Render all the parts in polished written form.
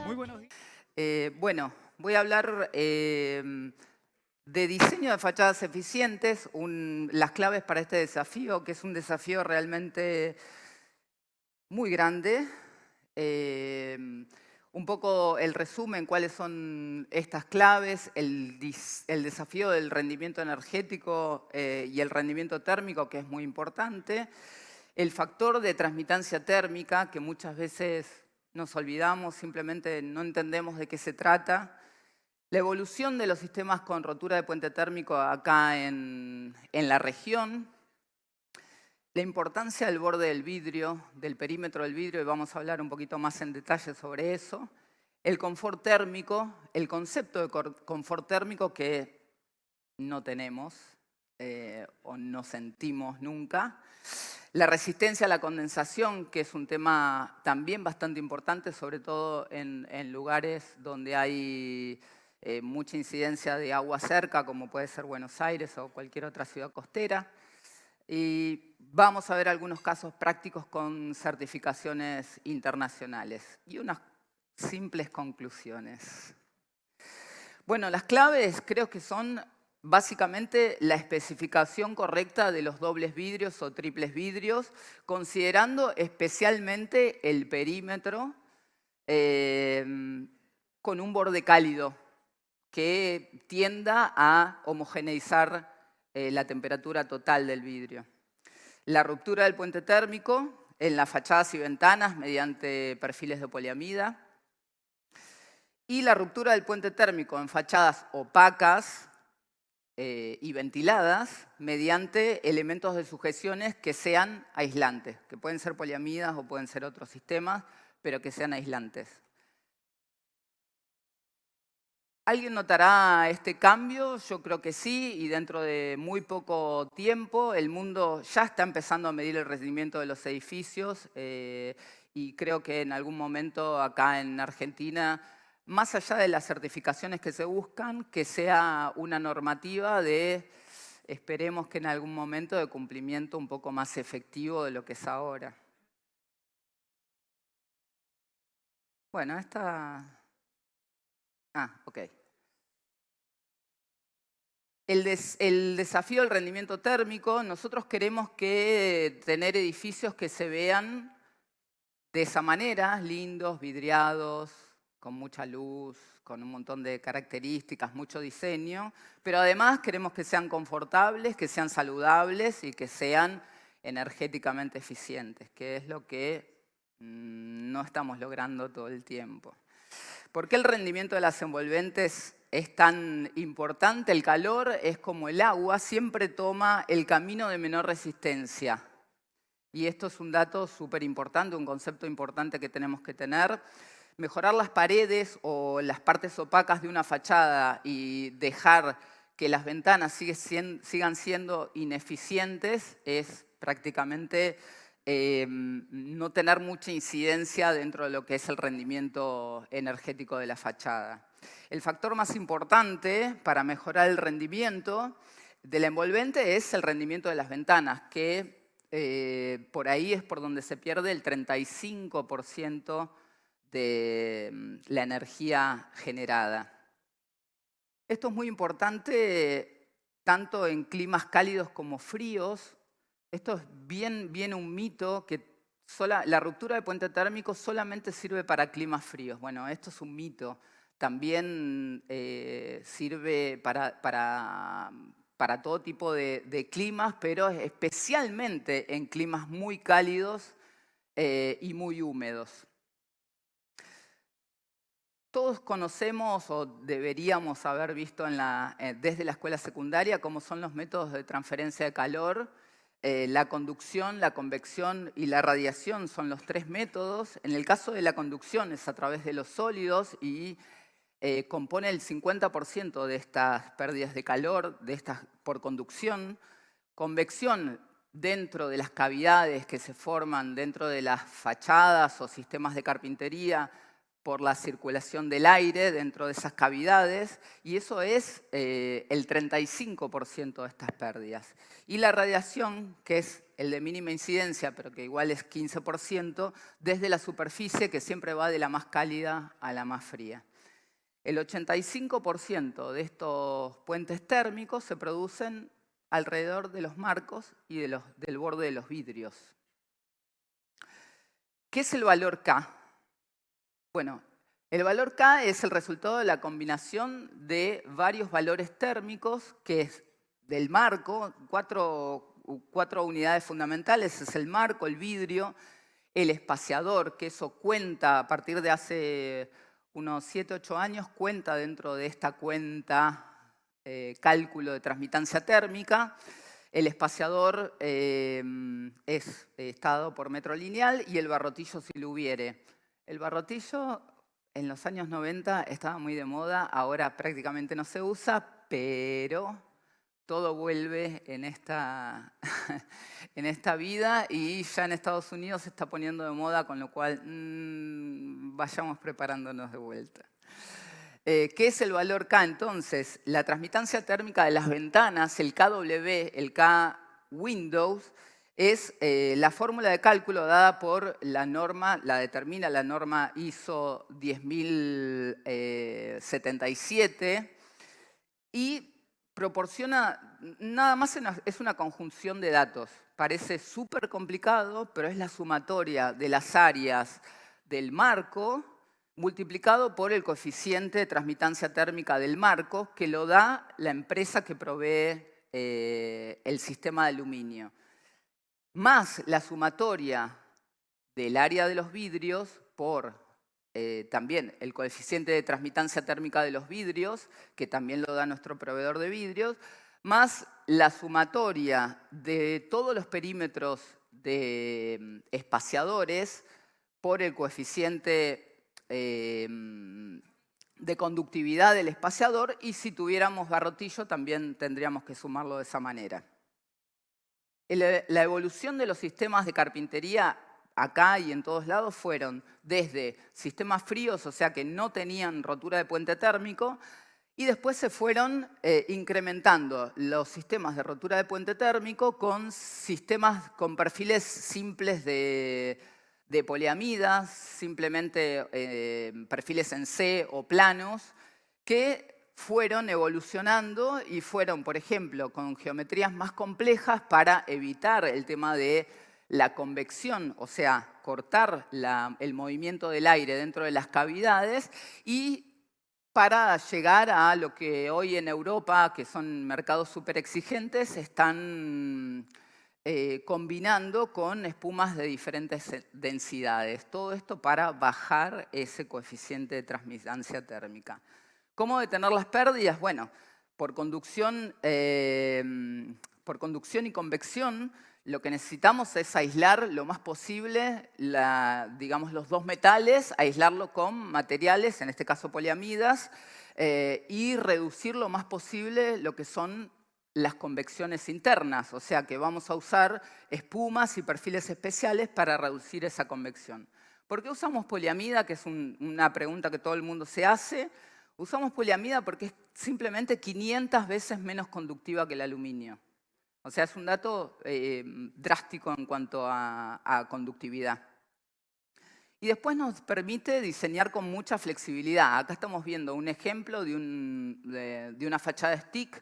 Muy buenos días. Bueno, voy a hablar de diseño de fachadas eficientes, las claves para este desafío, que es un desafío realmente muy grande. Un poco el resumen, cuáles son estas claves, el desafío del rendimiento energético y el rendimiento térmico, que es muy importante, el factor de transmitancia térmica, que muchas veces nos olvidamos, simplemente no entendemos de qué se trata, la evolución de los sistemas con rotura de puente térmico acá en la región, la importancia del borde del vidrio, del perímetro del vidrio, y vamos a hablar un poquito más en detalle sobre eso, el confort térmico, el concepto de confort térmico que no tenemos o no sentimos nunca, la resistencia a la condensación, que es un tema también bastante importante, sobre todo en lugares donde hay mucha incidencia de agua cerca, como puede ser Buenos Aires o cualquier otra ciudad costera. Y vamos a ver algunos casos prácticos con certificaciones internacionales y unas simples conclusiones. Bueno, las claves creo que son básicamente la especificación correcta de los dobles vidrios o triples vidrios, considerando especialmente el perímetro con un borde cálido que tienda a homogeneizar la temperatura total del vidrio. La ruptura del puente térmico en las fachadas y ventanas mediante perfiles de poliamida. Y la ruptura del puente térmico en fachadas opacas y ventiladas mediante elementos de sujeciones que sean aislantes, que pueden ser poliamidas o pueden ser otros sistemas, pero que sean aislantes. ¿Alguien notará este cambio? Yo creo que sí, y dentro de muy poco tiempo el mundo ya está empezando a medir el rendimiento de los edificios y creo que en algún momento acá en Argentina, más allá de las certificaciones que se buscan, que sea una normativa de, esperemos que en algún momento, de cumplimiento un poco más efectivo de lo que es ahora. Bueno, esta... ok. El desafío del rendimiento térmico, nosotros queremos tener edificios que se vean de esa manera, lindos, vidriados, con mucha luz, con un montón de características, mucho diseño, pero además queremos que sean confortables, que sean saludables y que sean energéticamente eficientes, que es lo que no estamos logrando todo el tiempo. ¿Por qué el rendimiento de las envolventes es tan importante? El calor es como el agua, siempre toma el camino de menor resistencia. Y esto es un dato súper importante, un concepto importante que tenemos que tener. Mejorar las paredes o las partes opacas de una fachada y dejar que las ventanas sigan siendo ineficientes es prácticamente no tener mucha incidencia dentro de lo que es el rendimiento energético de la fachada. El factor más importante para mejorar el rendimiento de la envolvente es el rendimiento de las ventanas, que por ahí es por donde se pierde el 35% de la energía generada. Esto es muy importante tanto en climas cálidos como fríos. Esto es bien un mito que la ruptura de puente térmico solamente sirve para climas fríos. Bueno, esto es un mito. También sirve para todo tipo de climas, pero especialmente en climas muy cálidos y muy húmedos. Todos conocemos o deberíamos haber visto desde la escuela secundaria cómo son los métodos de transferencia de calor. La conducción, la convección y la radiación son los tres métodos. En el caso de la conducción es a través de los sólidos y compone el 50% de estas pérdidas de calor por conducción. Convección dentro de las cavidades que se forman dentro de las fachadas o sistemas de carpintería por la circulación del aire dentro de esas cavidades, y eso es el 35% de estas pérdidas. Y la radiación, que es el de mínima incidencia, pero que igual es 15%, desde la superficie, que siempre va de la más cálida a la más fría. El 85% de estos puentes térmicos se producen alrededor de los marcos y del borde de los vidrios. ¿Qué es el valor K? Bueno, el valor K es el resultado de la combinación de varios valores térmicos, que es del marco, cuatro unidades fundamentales, es el marco, el vidrio, el espaciador, que eso cuenta a partir de hace unos 7, 8 años, cuenta dentro de esta cuenta cálculo de transmitancia térmica. El espaciador está dado por metro lineal y el barrotillo si lo hubiere. El barrotillo en los años 90 estaba muy de moda, ahora prácticamente no se usa, pero todo vuelve en esta, en esta vida y ya en Estados Unidos se está poniendo de moda, con lo cual vayamos preparándonos de vuelta. ¿Qué es el valor K entonces? La transmitancia térmica de las ventanas, el KW, el K-Windows, es la fórmula de cálculo dada por la norma, la determina la norma ISO 10077 y proporciona, nada más es una conjunción de datos. Parece súper complicado, pero es la sumatoria de las áreas del marco multiplicado por el coeficiente de transmitancia térmica del marco, que lo da la empresa que provee el sistema de aluminio, más la sumatoria del área de los vidrios por también el coeficiente de transmitancia térmica de los vidrios, que también lo da nuestro proveedor de vidrios, más la sumatoria de todos los perímetros de espaciadores por el coeficiente de conductividad del espaciador, y si tuviéramos barrotillo también tendríamos que sumarlo de esa manera. La evolución de los sistemas de carpintería acá y en todos lados fueron desde sistemas fríos, o sea que no tenían rotura de puente térmico, y después se fueron incrementando los sistemas de rotura de puente térmico con sistemas con perfiles simples de poliamidas, simplemente perfiles en C o planos, que fueron evolucionando y fueron, por ejemplo, con geometrías más complejas para evitar el tema de la convección, o sea, cortar el movimiento del aire dentro de las cavidades, y para llegar a lo que hoy en Europa, que son mercados súper exigentes, están combinando con espumas de diferentes densidades. Todo esto para bajar ese coeficiente de transmitancia térmica. ¿Cómo detener las pérdidas? Bueno, por conducción y convección, lo que necesitamos es aislar lo más posible digamos, los dos metales, aislarlo con materiales, en este caso poliamidas, y reducir lo más posible lo que son las convecciones internas, o sea que vamos a usar espumas y perfiles especiales para reducir esa convección. ¿Por qué usamos poliamida? Que es una pregunta que todo el mundo se hace. Usamos poliamida porque es simplemente 500 veces menos conductiva que el aluminio. O sea, es un dato drástico en cuanto a conductividad. Y después nos permite diseñar con mucha flexibilidad. Acá estamos viendo un ejemplo de una fachada stick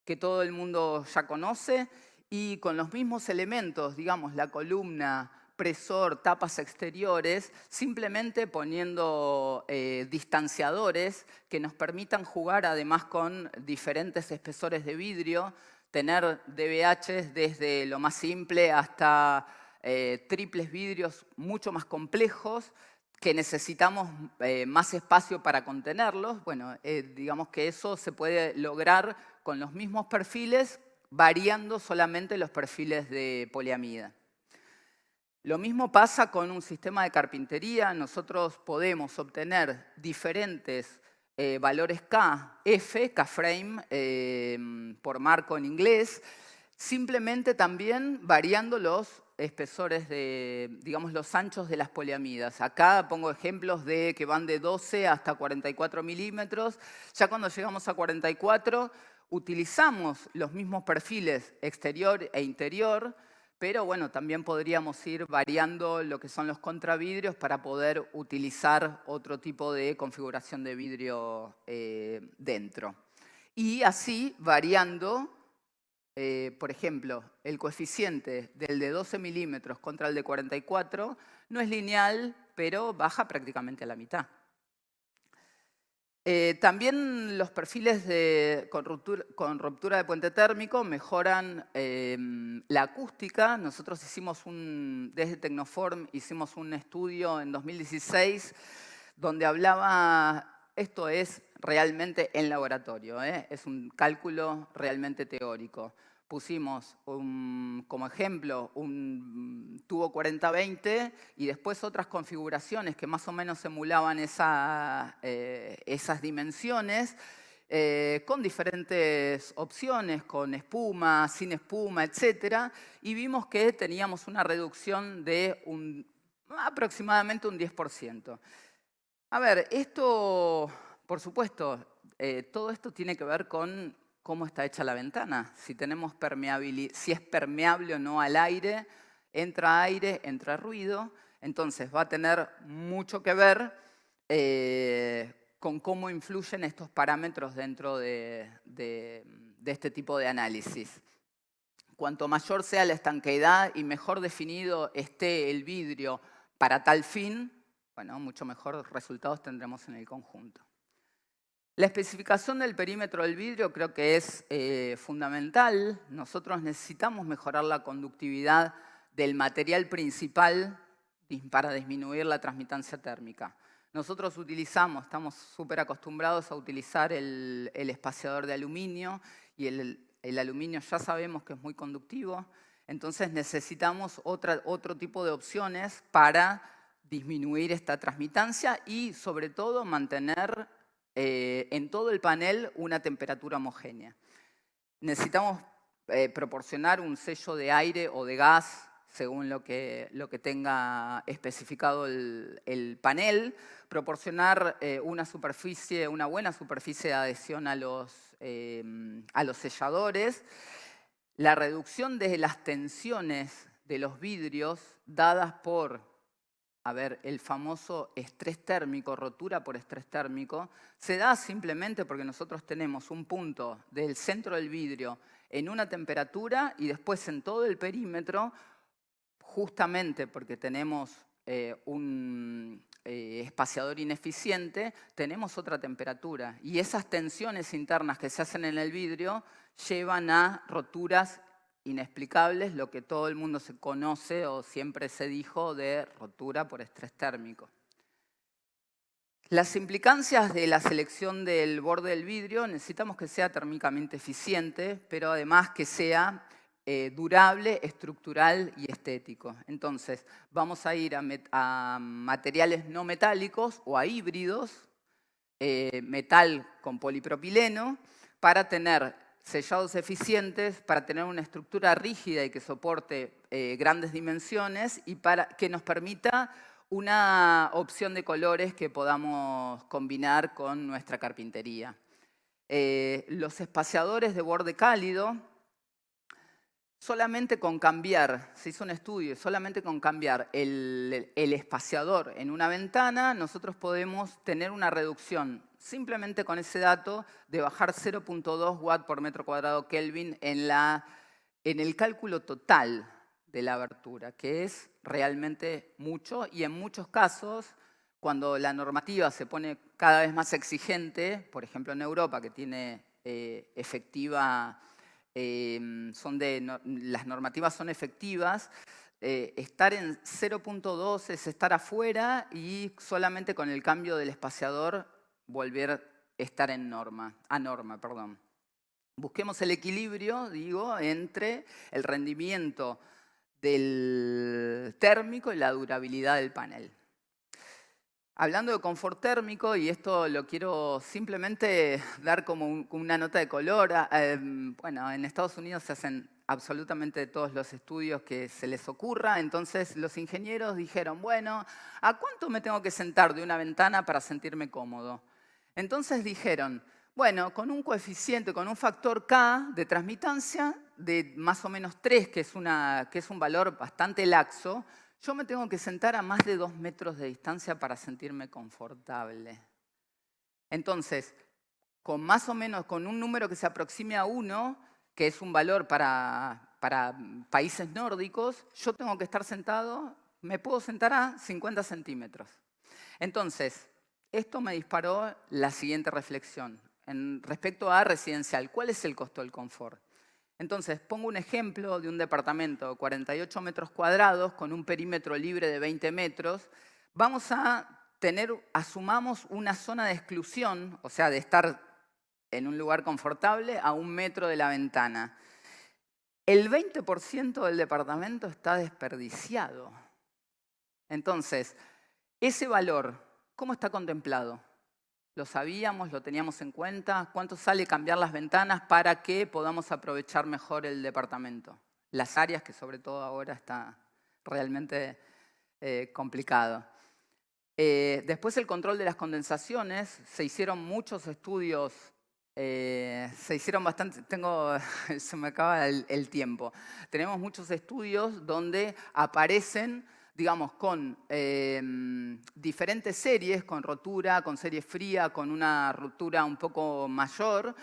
que todo el mundo ya conoce, y con los mismos elementos, digamos, la columna, presor, tapas exteriores, simplemente poniendo distanciadores que nos permitan jugar además con diferentes espesores de vidrio, tener DBHs desde lo más simple hasta triples vidrios mucho más complejos, que necesitamos más espacio para contenerlos. Bueno, digamos que eso se puede lograr con los mismos perfiles, variando solamente los perfiles de poliamida. Lo mismo pasa con un sistema de carpintería. Nosotros podemos obtener diferentes valores K, F, K-frame, por marco en inglés, simplemente también variando los espesores digamos, los anchos de las poliamidas. Acá pongo ejemplos de que van de 12 hasta 44 milímetros. Ya cuando llegamos a 44, utilizamos los mismos perfiles exterior e interior, pero bueno, también podríamos ir variando lo que son los contravidrios para poder utilizar otro tipo de configuración de vidrio dentro. Y así variando, por ejemplo, el coeficiente del de 12 milímetros contra el de 44 no es lineal, pero baja prácticamente a la mitad. También los perfiles con ruptura de puente térmico mejoran la acústica. Nosotros desde Tecnoform hicimos un estudio en 2016 donde hablaba, esto es realmente en laboratorio, es un cálculo realmente teórico. Pusimos como ejemplo un tubo 40-20 y después otras configuraciones que más o menos emulaban esas dimensiones con diferentes opciones, con espuma, sin espuma, etc. Y vimos que teníamos una reducción de aproximadamente un 10%. A ver, esto, por supuesto, todo esto tiene que ver con cómo está hecha la ventana. Si es permeable o no al aire, entra ruido, entonces va a tener mucho que ver con cómo influyen estos parámetros dentro de este tipo de análisis. Cuanto mayor sea la estanqueidad y mejor definido esté el vidrio para tal fin, bueno, mucho mejores resultados tendremos en el conjunto. La especificación del perímetro del vidrio creo que es fundamental. Nosotros necesitamos mejorar la conductividad del material principal para disminuir la transmitancia térmica. Nosotros estamos súper acostumbrados a utilizar el espaciador de aluminio y el aluminio ya sabemos que es muy conductivo, entonces necesitamos otro tipo de opciones para disminuir esta transmitancia y sobre todo mantener en todo el panel una temperatura homogénea. Necesitamos proporcionar un sello de aire o de gas según lo que tenga especificado el panel, proporcionar una buena superficie de adhesión a los selladores, la reducción de las tensiones de los vidrios dadas por el famoso estrés térmico, rotura por estrés térmico, se da simplemente porque nosotros tenemos un punto del centro del vidrio en una temperatura y después en todo el perímetro, justamente porque tenemos un espaciador ineficiente, tenemos otra temperatura. Y esas tensiones internas que se hacen en el vidrio llevan a roturas inexplicables, lo que todo el mundo se conoce o siempre se dijo de rotura por estrés térmico. Las implicancias de la selección del borde del vidrio, necesitamos que sea térmicamente eficiente, pero además que sea durable, estructural y estético. Entonces, vamos a ir a materiales no metálicos o a híbridos, metal con polipropileno, para tener sellados eficientes, para tener una estructura rígida y que soporte grandes dimensiones y que nos permita una opción de colores que podamos combinar con nuestra carpintería. Los espaciadores de borde cálido, solamente con cambiar, se hizo un estudio, solamente con cambiar el espaciador en una ventana, nosotros podemos tener una reducción, simplemente con ese dato, de bajar 0.2 watts por metro cuadrado Kelvin en el cálculo total de la abertura, que es realmente mucho y en muchos casos, cuando la normativa se pone cada vez más exigente, por ejemplo en Europa, que tiene las normativas son efectivas, estar en 0.2 es estar afuera y solamente con el cambio del espaciador volver a estar a norma. Busquemos el equilibrio, entre el rendimiento del térmico y la durabilidad del panel. Hablando de confort térmico, y esto lo quiero simplemente dar como una nota de color, bueno, en Estados Unidos se hacen absolutamente todos los estudios que se les ocurra, entonces los ingenieros dijeron, bueno, ¿a cuánto me tengo que sentar de una ventana para sentirme cómodo? Entonces dijeron, bueno, con un coeficiente, con un factor K de transmitancia, de más o menos 3, que es un valor bastante laxo, yo me tengo que sentar a más de 2 metros de distancia para sentirme confortable. Entonces, con más o menos, con un número que se aproxime a 1, que es un valor para países nórdicos, yo tengo que estar sentado, me puedo sentar a 50 centímetros. Entonces, esto me disparó la siguiente reflexión. Respecto a residencial, ¿cuál es el costo del confort? Entonces, pongo un ejemplo de un departamento de 48 metros cuadrados con un perímetro libre de 20 metros. Vamos a asumamos una zona de exclusión, o sea, de estar en un lugar confortable a 1 metro de la ventana. El 20% del departamento está desperdiciado. Entonces, ese valor, ¿cómo está contemplado? ¿Lo sabíamos? ¿Lo teníamos en cuenta? ¿Cuánto sale cambiar las ventanas para que podamos aprovechar mejor el departamento? Las áreas, que sobre todo ahora está realmente complicado. Después el control de las condensaciones. Se hicieron muchos estudios, se hicieron bastante, se me acaba el tiempo. Tenemos muchos estudios donde aparecen, digamos, con diferentes series, con rotura, con serie fría, con una ruptura un poco mayor,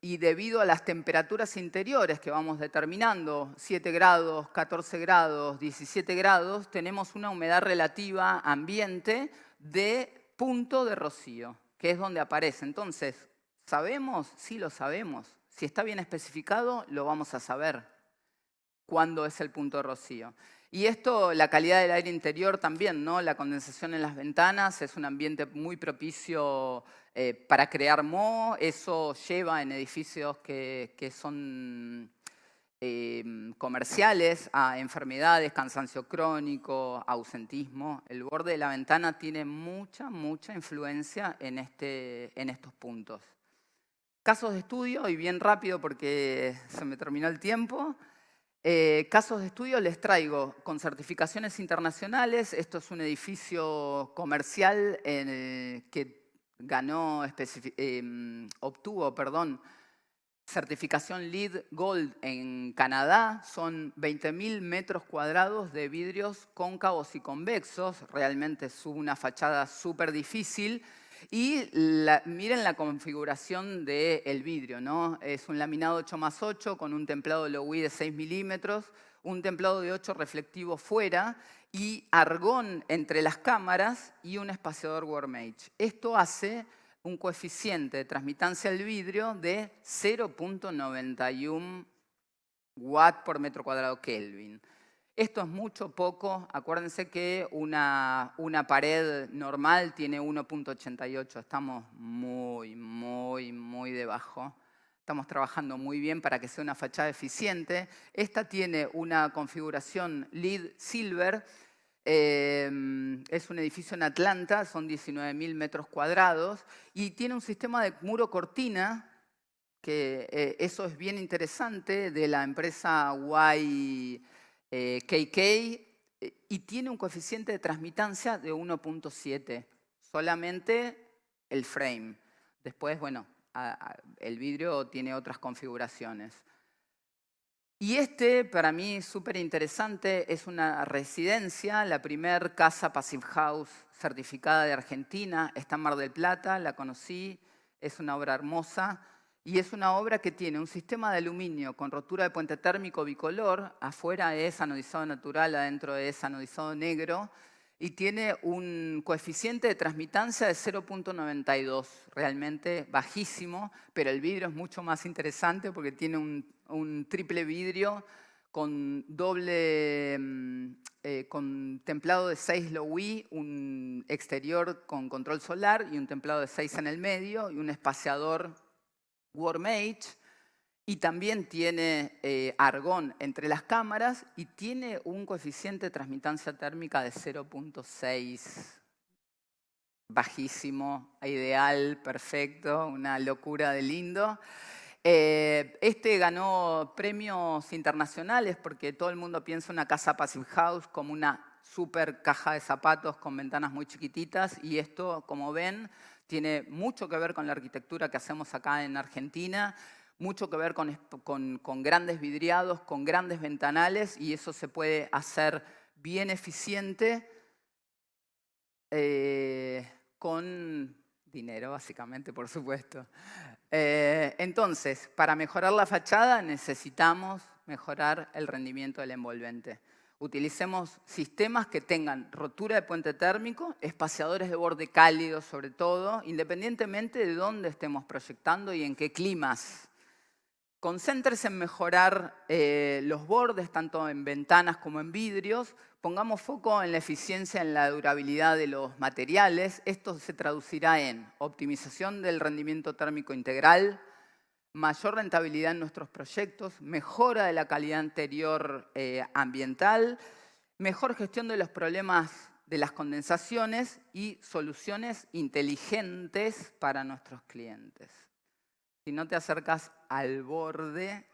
y debido a las temperaturas interiores que vamos determinando, 7 grados, 14 grados, 17 grados, tenemos una humedad relativa ambiente de punto de rocío, que es donde aparece. Entonces, ¿sabemos? Sí lo sabemos. Si está bien especificado, lo vamos a saber cuándo es el punto de rocío. Y esto, la calidad del aire interior también, ¿no? La condensación en las ventanas es un ambiente muy propicio para crear moho. Eso lleva en edificios que son comerciales a enfermedades, cansancio crónico, ausentismo. El borde de la ventana tiene mucha influencia en estos puntos. Casos de estudio, y bien rápido porque se me terminó el tiempo. Casos de estudio les traigo con certificaciones internacionales. Esto es un edificio comercial que obtuvo certificación LEED Gold en Canadá. Son 20.000 metros cuadrados de vidrios cóncavos y convexos. Realmente es una fachada súper difícil. Y miren la configuración del vidrio, ¿no? Es un laminado 8+8 con un templado Low-E de 6 milímetros, un templado de 8 reflectivo fuera y argón entre las cámaras y un espaciador Wormage. Esto hace un coeficiente de transmitancia al vidrio de 0.91 watt por metro cuadrado Kelvin. Esto es mucho, poco. Acuérdense que una pared normal tiene 1.88. Estamos muy debajo. Estamos trabajando muy bien para que sea una fachada eficiente. Esta tiene una configuración LEED Silver. Es un edificio en Atlanta, son 19.000 metros cuadrados. Y tiene un sistema de muro cortina, que eso es bien interesante, de la empresa YKK, y tiene un coeficiente de transmitancia de 1.7, solamente el frame. Después, bueno, el vidrio tiene otras configuraciones. Y para mí, súper interesante, es una residencia, la primer casa Passive House certificada de Argentina, está en Mar del Plata, la conocí, es una obra hermosa. Y es una obra que tiene un sistema de aluminio con rotura de puente térmico bicolor. Afuera es anodizado natural, adentro es anodizado negro. Y tiene un coeficiente de transmitancia de 0.92, realmente bajísimo. Pero el vidrio es mucho más interesante porque tiene un triple vidrio con con templado de 6 Low-E, un exterior con control solar y un templado de 6 en el medio y un espaciador Wormage, y también tiene argón entre las cámaras y tiene un coeficiente de transmitancia térmica de 0.6, bajísimo, ideal, perfecto, una locura de lindo. Ganó premios internacionales porque todo el mundo piensa una casa Passive House como una super caja de zapatos con ventanas muy chiquititas, y esto, como ven, tiene mucho que ver con la arquitectura que hacemos acá en Argentina. mucho que ver con grandes vidriados, con grandes ventanales, y eso se puede hacer bien eficiente con dinero, básicamente, por supuesto. Entonces, para mejorar la fachada necesitamos mejorar el rendimiento del envolvente. Utilicemos sistemas que tengan rotura de puente térmico, espaciadores de borde cálidos sobre todo, independientemente de dónde estemos proyectando y en qué climas. Concéntrese en mejorar los bordes, tanto en ventanas como en vidrios. Pongamos foco en la eficiencia, en la durabilidad de los materiales. Esto se traducirá en optimización del rendimiento térmico integral, mayor rentabilidad en nuestros proyectos, mejora de la calidad anterior ambiental, mejor gestión de los problemas de las condensaciones y soluciones inteligentes para nuestros clientes. Si no te acercas al borde,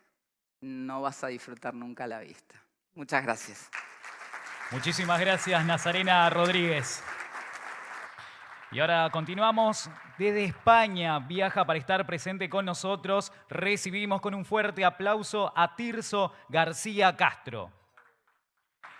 no vas a disfrutar nunca la vista. Muchas gracias. Muchísimas gracias, Nazarena Rodríguez. Y ahora continuamos. Desde España viaja para estar presente con nosotros. Recibimos con un fuerte aplauso a Tirso García Castro.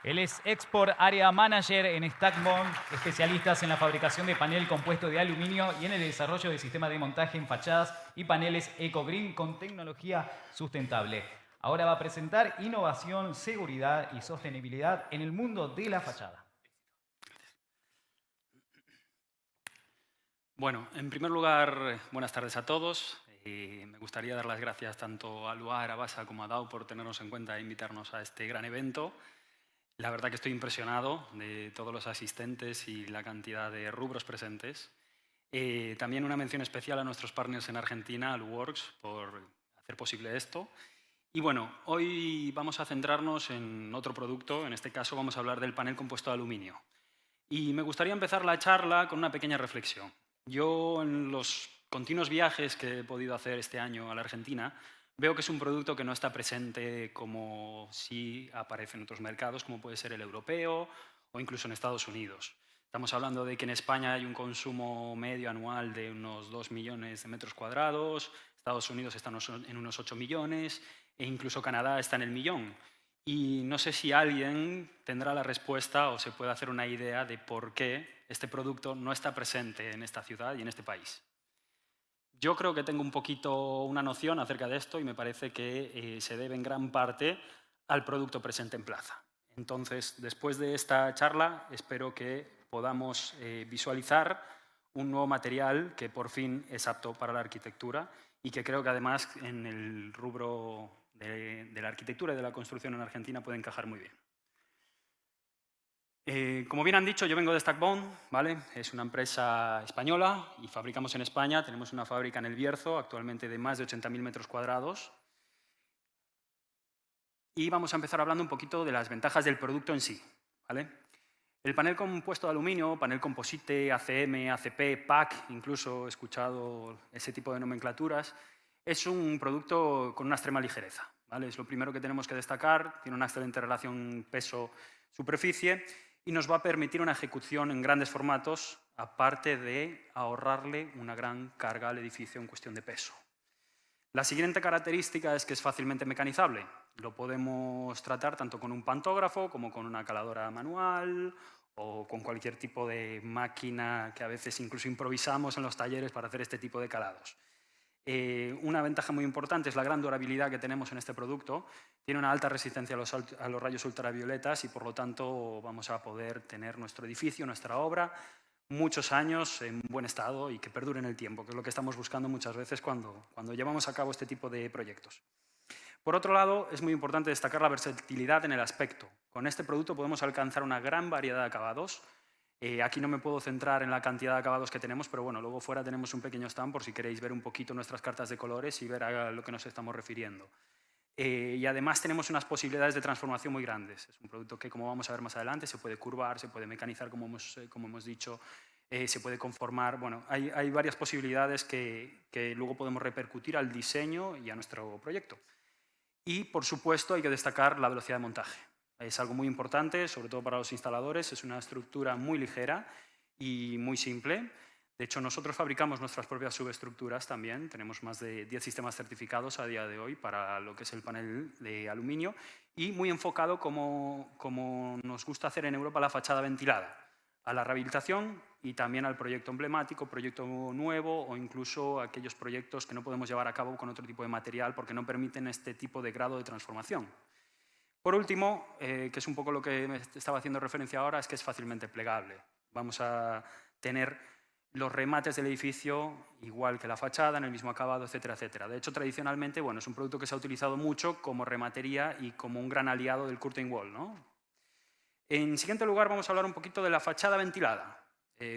Él es Export Area Manager en Stackbond, especialistas en la fabricación de panel compuesto de aluminio y en el desarrollo de sistemas de montaje en fachadas y paneles EcoGreen con tecnología sustentable. Ahora va a presentar innovación, seguridad y sostenibilidad en el mundo de la fachada. Bueno, en primer lugar, buenas tardes a todos. Me gustaría dar las gracias tanto a Luar, a Basa como a DAO por tenernos en cuenta e invitarnos a este gran evento. La verdad que estoy impresionado de todos los asistentes y la cantidad de rubros presentes. También una mención especial a nuestros partners en Argentina, Aluworks, por hacer posible esto. Y bueno, hoy vamos a centrarnos en otro producto, en este caso vamos a hablar del panel compuesto de aluminio. Y me gustaría empezar la charla con una pequeña reflexión. Yo en los continuos viajes que he podido hacer este año a la Argentina, veo que es un producto que no está presente como sí aparece en otros mercados, como puede ser el europeo o incluso en Estados Unidos. Estamos hablando de que en España hay un consumo medio anual de unos 2 millones de metros cuadrados, Estados Unidos está en unos 8 millones e incluso Canadá está en el millón. Y no sé si alguien tendrá la respuesta o se puede hacer una idea de por qué este producto no está presente en esta ciudad y en este país. Yo creo que tengo un poquito una noción acerca de esto y me parece que se debe en gran parte al producto presente en plaza. Entonces, después de esta charla, espero que podamos visualizar un nuevo material que por fin es apto para la arquitectura y que creo que además en el rubro de la arquitectura y de la construcción en Argentina puede encajar muy bien. Como bien han dicho, yo vengo de Stackbond, ¿vale? Es una empresa española y fabricamos en España. Tenemos una fábrica en El Bierzo, actualmente de más de 80.000 metros cuadrados. Y vamos a empezar hablando un poquito de las ventajas del producto en sí, ¿vale? El panel compuesto de aluminio, panel composite, ACM, ACP, PAC, incluso he escuchado ese tipo de nomenclaturas, es un producto con una extrema ligereza, ¿vale? Es lo primero que tenemos que destacar, tiene una excelente relación peso-superficie y nos va a permitir una ejecución en grandes formatos, aparte de ahorrarle una gran carga al edificio en cuestión de peso. La siguiente característica es que es fácilmente mecanizable. Lo podemos tratar tanto con un pantógrafo como con una caladora manual o con cualquier tipo de máquina que a veces incluso improvisamos en los talleres para hacer este tipo de calados. Una ventaja muy importante es la gran durabilidad que tenemos en este producto. Tiene una alta resistencia a los rayos ultravioletas y por lo tanto vamos a poder tener nuestro edificio, nuestra obra, muchos años en buen estado y que perduren el tiempo, que es lo que estamos buscando muchas veces cuando llevamos a cabo este tipo de proyectos. Por otro lado, es muy importante destacar la versatilidad en el aspecto. Con este producto podemos alcanzar una gran variedad de acabados. Aquí no me puedo centrar en la cantidad de acabados que tenemos, pero bueno, luego fuera tenemos un pequeño stand por si queréis ver un poquito nuestras cartas de colores y ver a lo que nos estamos refiriendo. Y además tenemos unas posibilidades de transformación muy grandes. Es un producto que, como vamos a ver más adelante, se puede curvar, se puede mecanizar, como hemos dicho, se puede conformar. Bueno, hay varias posibilidades que luego podemos repercutir al diseño y a nuestro proyecto. Y, por supuesto, hay que destacar la velocidad de montaje. Es algo muy importante, sobre todo para los instaladores. Es una estructura muy ligera y muy simple. De hecho, nosotros fabricamos nuestras propias subestructuras también. Tenemos más de 10 sistemas certificados a día de hoy para lo que es el panel de aluminio y muy enfocado, como nos gusta hacer en Europa, la fachada ventilada, a la rehabilitación y también al proyecto emblemático, proyecto nuevo o incluso aquellos proyectos que no podemos llevar a cabo con otro tipo de material porque no permiten este tipo de grado de transformación. Por último, que es un poco lo que me estaba haciendo referencia ahora, es que es fácilmente plegable. Vamos a tener los remates del edificio igual que la fachada, en el mismo acabado, etcétera, etcétera. De hecho, tradicionalmente, bueno, es un producto que se ha utilizado mucho como rematería y como un gran aliado del curtain wall, ¿no? En siguiente lugar, vamos a hablar un poquito de la fachada ventilada.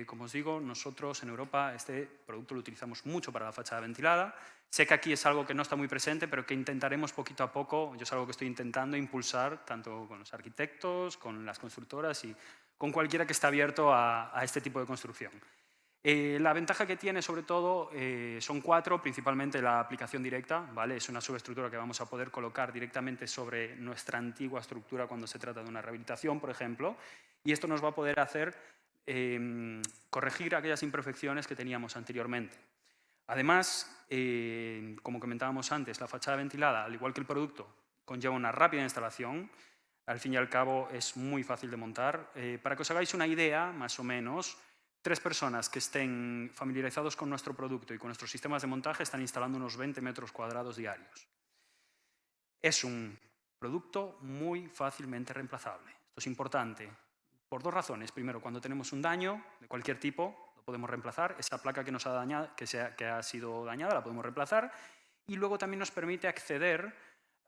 Como os digo, nosotros en Europa este producto lo utilizamos mucho para la fachada ventilada. Sé que aquí es algo que no está muy presente, pero que intentaremos poquito a poco, yo es algo que estoy intentando impulsar, tanto con los arquitectos, con las constructoras y con cualquiera que esté abierto a este tipo de construcción. La ventaja que tiene, sobre todo, son 4, principalmente la aplicación directa, ¿vale? Es una subestructura que vamos a poder colocar directamente sobre nuestra antigua estructura cuando se trata de una rehabilitación, por ejemplo, y esto nos va a poder hacer corregir aquellas imperfecciones que teníamos anteriormente. Además, como comentábamos antes, la fachada ventilada, al igual que el producto, conlleva una rápida instalación. Al fin y al cabo, es muy fácil de montar. Para que os hagáis una idea, más o menos, 3 personas que estén familiarizados con nuestro producto y con nuestros sistemas de montaje están instalando unos 20 metros cuadrados diarios. Es un producto muy fácilmente reemplazable. Esto es importante por 2 razones. Primero, cuando tenemos un daño de cualquier tipo, lo podemos reemplazar. Esa placa que nos ha dañado, que ha sido dañada, la podemos reemplazar. Y luego también nos permite acceder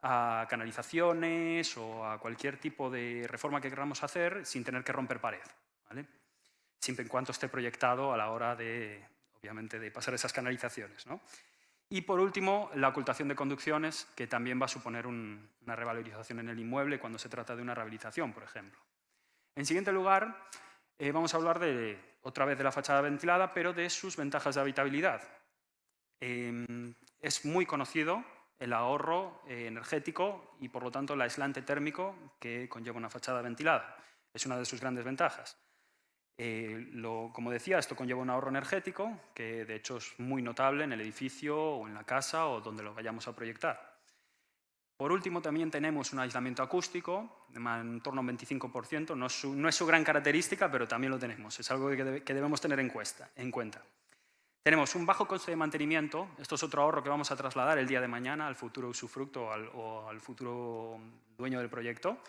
a canalizaciones o a cualquier tipo de reforma que queramos hacer sin tener que romper pared, ¿vale? Siempre en cuanto esté proyectado a la hora de, obviamente, de pasar esas canalizaciones, ¿no? Y por último, la ocultación de conducciones, que también va a suponer una revalorización en el inmueble cuando se trata de una rehabilitación, por ejemplo. En siguiente lugar, vamos a hablar otra vez de la fachada ventilada, pero de sus ventajas de habitabilidad. Es muy conocido el ahorro energético y, por lo tanto, el aislante térmico que conlleva una fachada ventilada. Es una de sus grandes ventajas. Como decía, esto conlleva un ahorro energético que de hecho es muy notable en el edificio o en la casa o donde lo vayamos a proyectar. Por último, también tenemos un aislamiento acústico en torno a un 25%. No es su gran característica, pero también lo tenemos. Es algo que debemos tener en cuenta. Tenemos un bajo coste de mantenimiento. Esto es otro ahorro que vamos a trasladar el día de mañana al futuro usufructo o al futuro dueño del proyecto,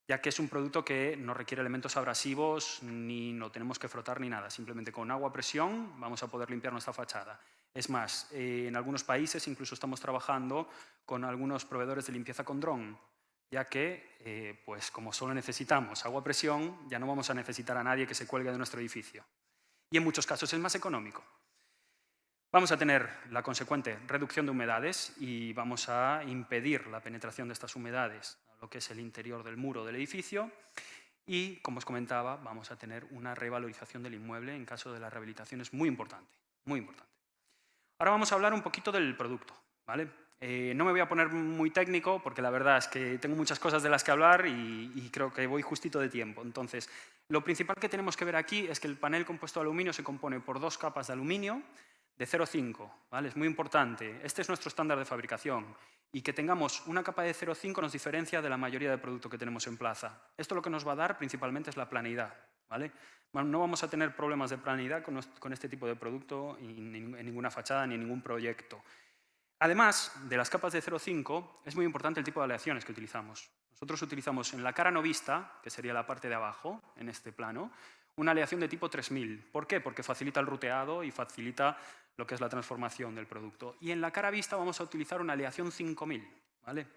ya que es un producto que no requiere elementos abrasivos, ni lo tenemos que frotar ni nada. Simplemente con agua a presión vamos a poder limpiar nuestra fachada. Es más, en algunos países incluso estamos trabajando con algunos proveedores de limpieza con dron, ya que, pues como solo necesitamos agua a presión, ya no vamos a necesitar a nadie que se cuelgue de nuestro edificio. Y en muchos casos es más económico. Vamos a tener la consecuente reducción de humedades y vamos a impedir la penetración de estas humedades a lo que es el interior del muro del edificio y, como os comentaba, vamos a tener una revalorización del inmueble en caso de la rehabilitación. Es muy importante, muy importante. Ahora vamos a hablar un poquito del producto, ¿vale? No me voy a poner muy técnico porque la verdad es que tengo muchas cosas de las que hablar y creo que voy justito de tiempo. Entonces, lo principal que tenemos que ver aquí es que el panel compuesto de aluminio se compone por 2 capas de aluminio de 0,5, ¿vale? Es muy importante. Este es nuestro estándar de fabricación y que tengamos una capa de 0,5 nos diferencia de la mayoría de productos que tenemos en plaza. Esto lo que nos va a dar principalmente es la planeidad, ¿vale? No vamos a tener problemas de planeidad con este tipo de producto en ninguna fachada ni en ningún proyecto. Además de las capas de 0,5, es muy importante el tipo de aleaciones que utilizamos. Nosotros utilizamos en la cara no vista, que sería la parte de abajo, en este plano, una aleación de tipo 3000. ¿Por qué? Porque facilita el ruteado y facilita lo que es la transformación del producto. Y en la cara vista vamos a utilizar una aleación 5000, ¿vale?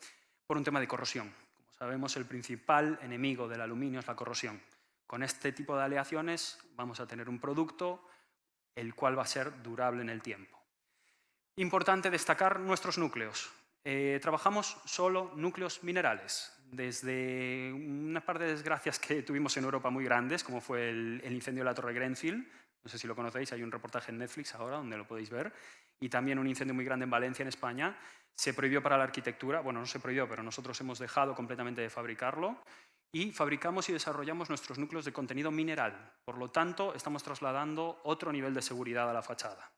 Por un tema de corrosión. Como sabemos, el principal enemigo del aluminio es la corrosión. Con este tipo de aleaciones vamos a tener un producto el cual va a ser durable en el tiempo. Importante destacar nuestros núcleos. Trabajamos solo núcleos minerales. Desde una par de desgracias que tuvimos en Europa muy grandes, como fue el incendio de la Torre Grenfell, no sé si lo conocéis, hay un reportaje en Netflix ahora donde lo podéis ver, y también un incendio muy grande en Valencia, en España, se prohibió para la arquitectura, bueno, no se prohibió, pero nosotros hemos dejado completamente de fabricarlo, y fabricamos y desarrollamos nuestros núcleos de contenido mineral. Por lo tanto, estamos trasladando otro nivel de seguridad a la fachada.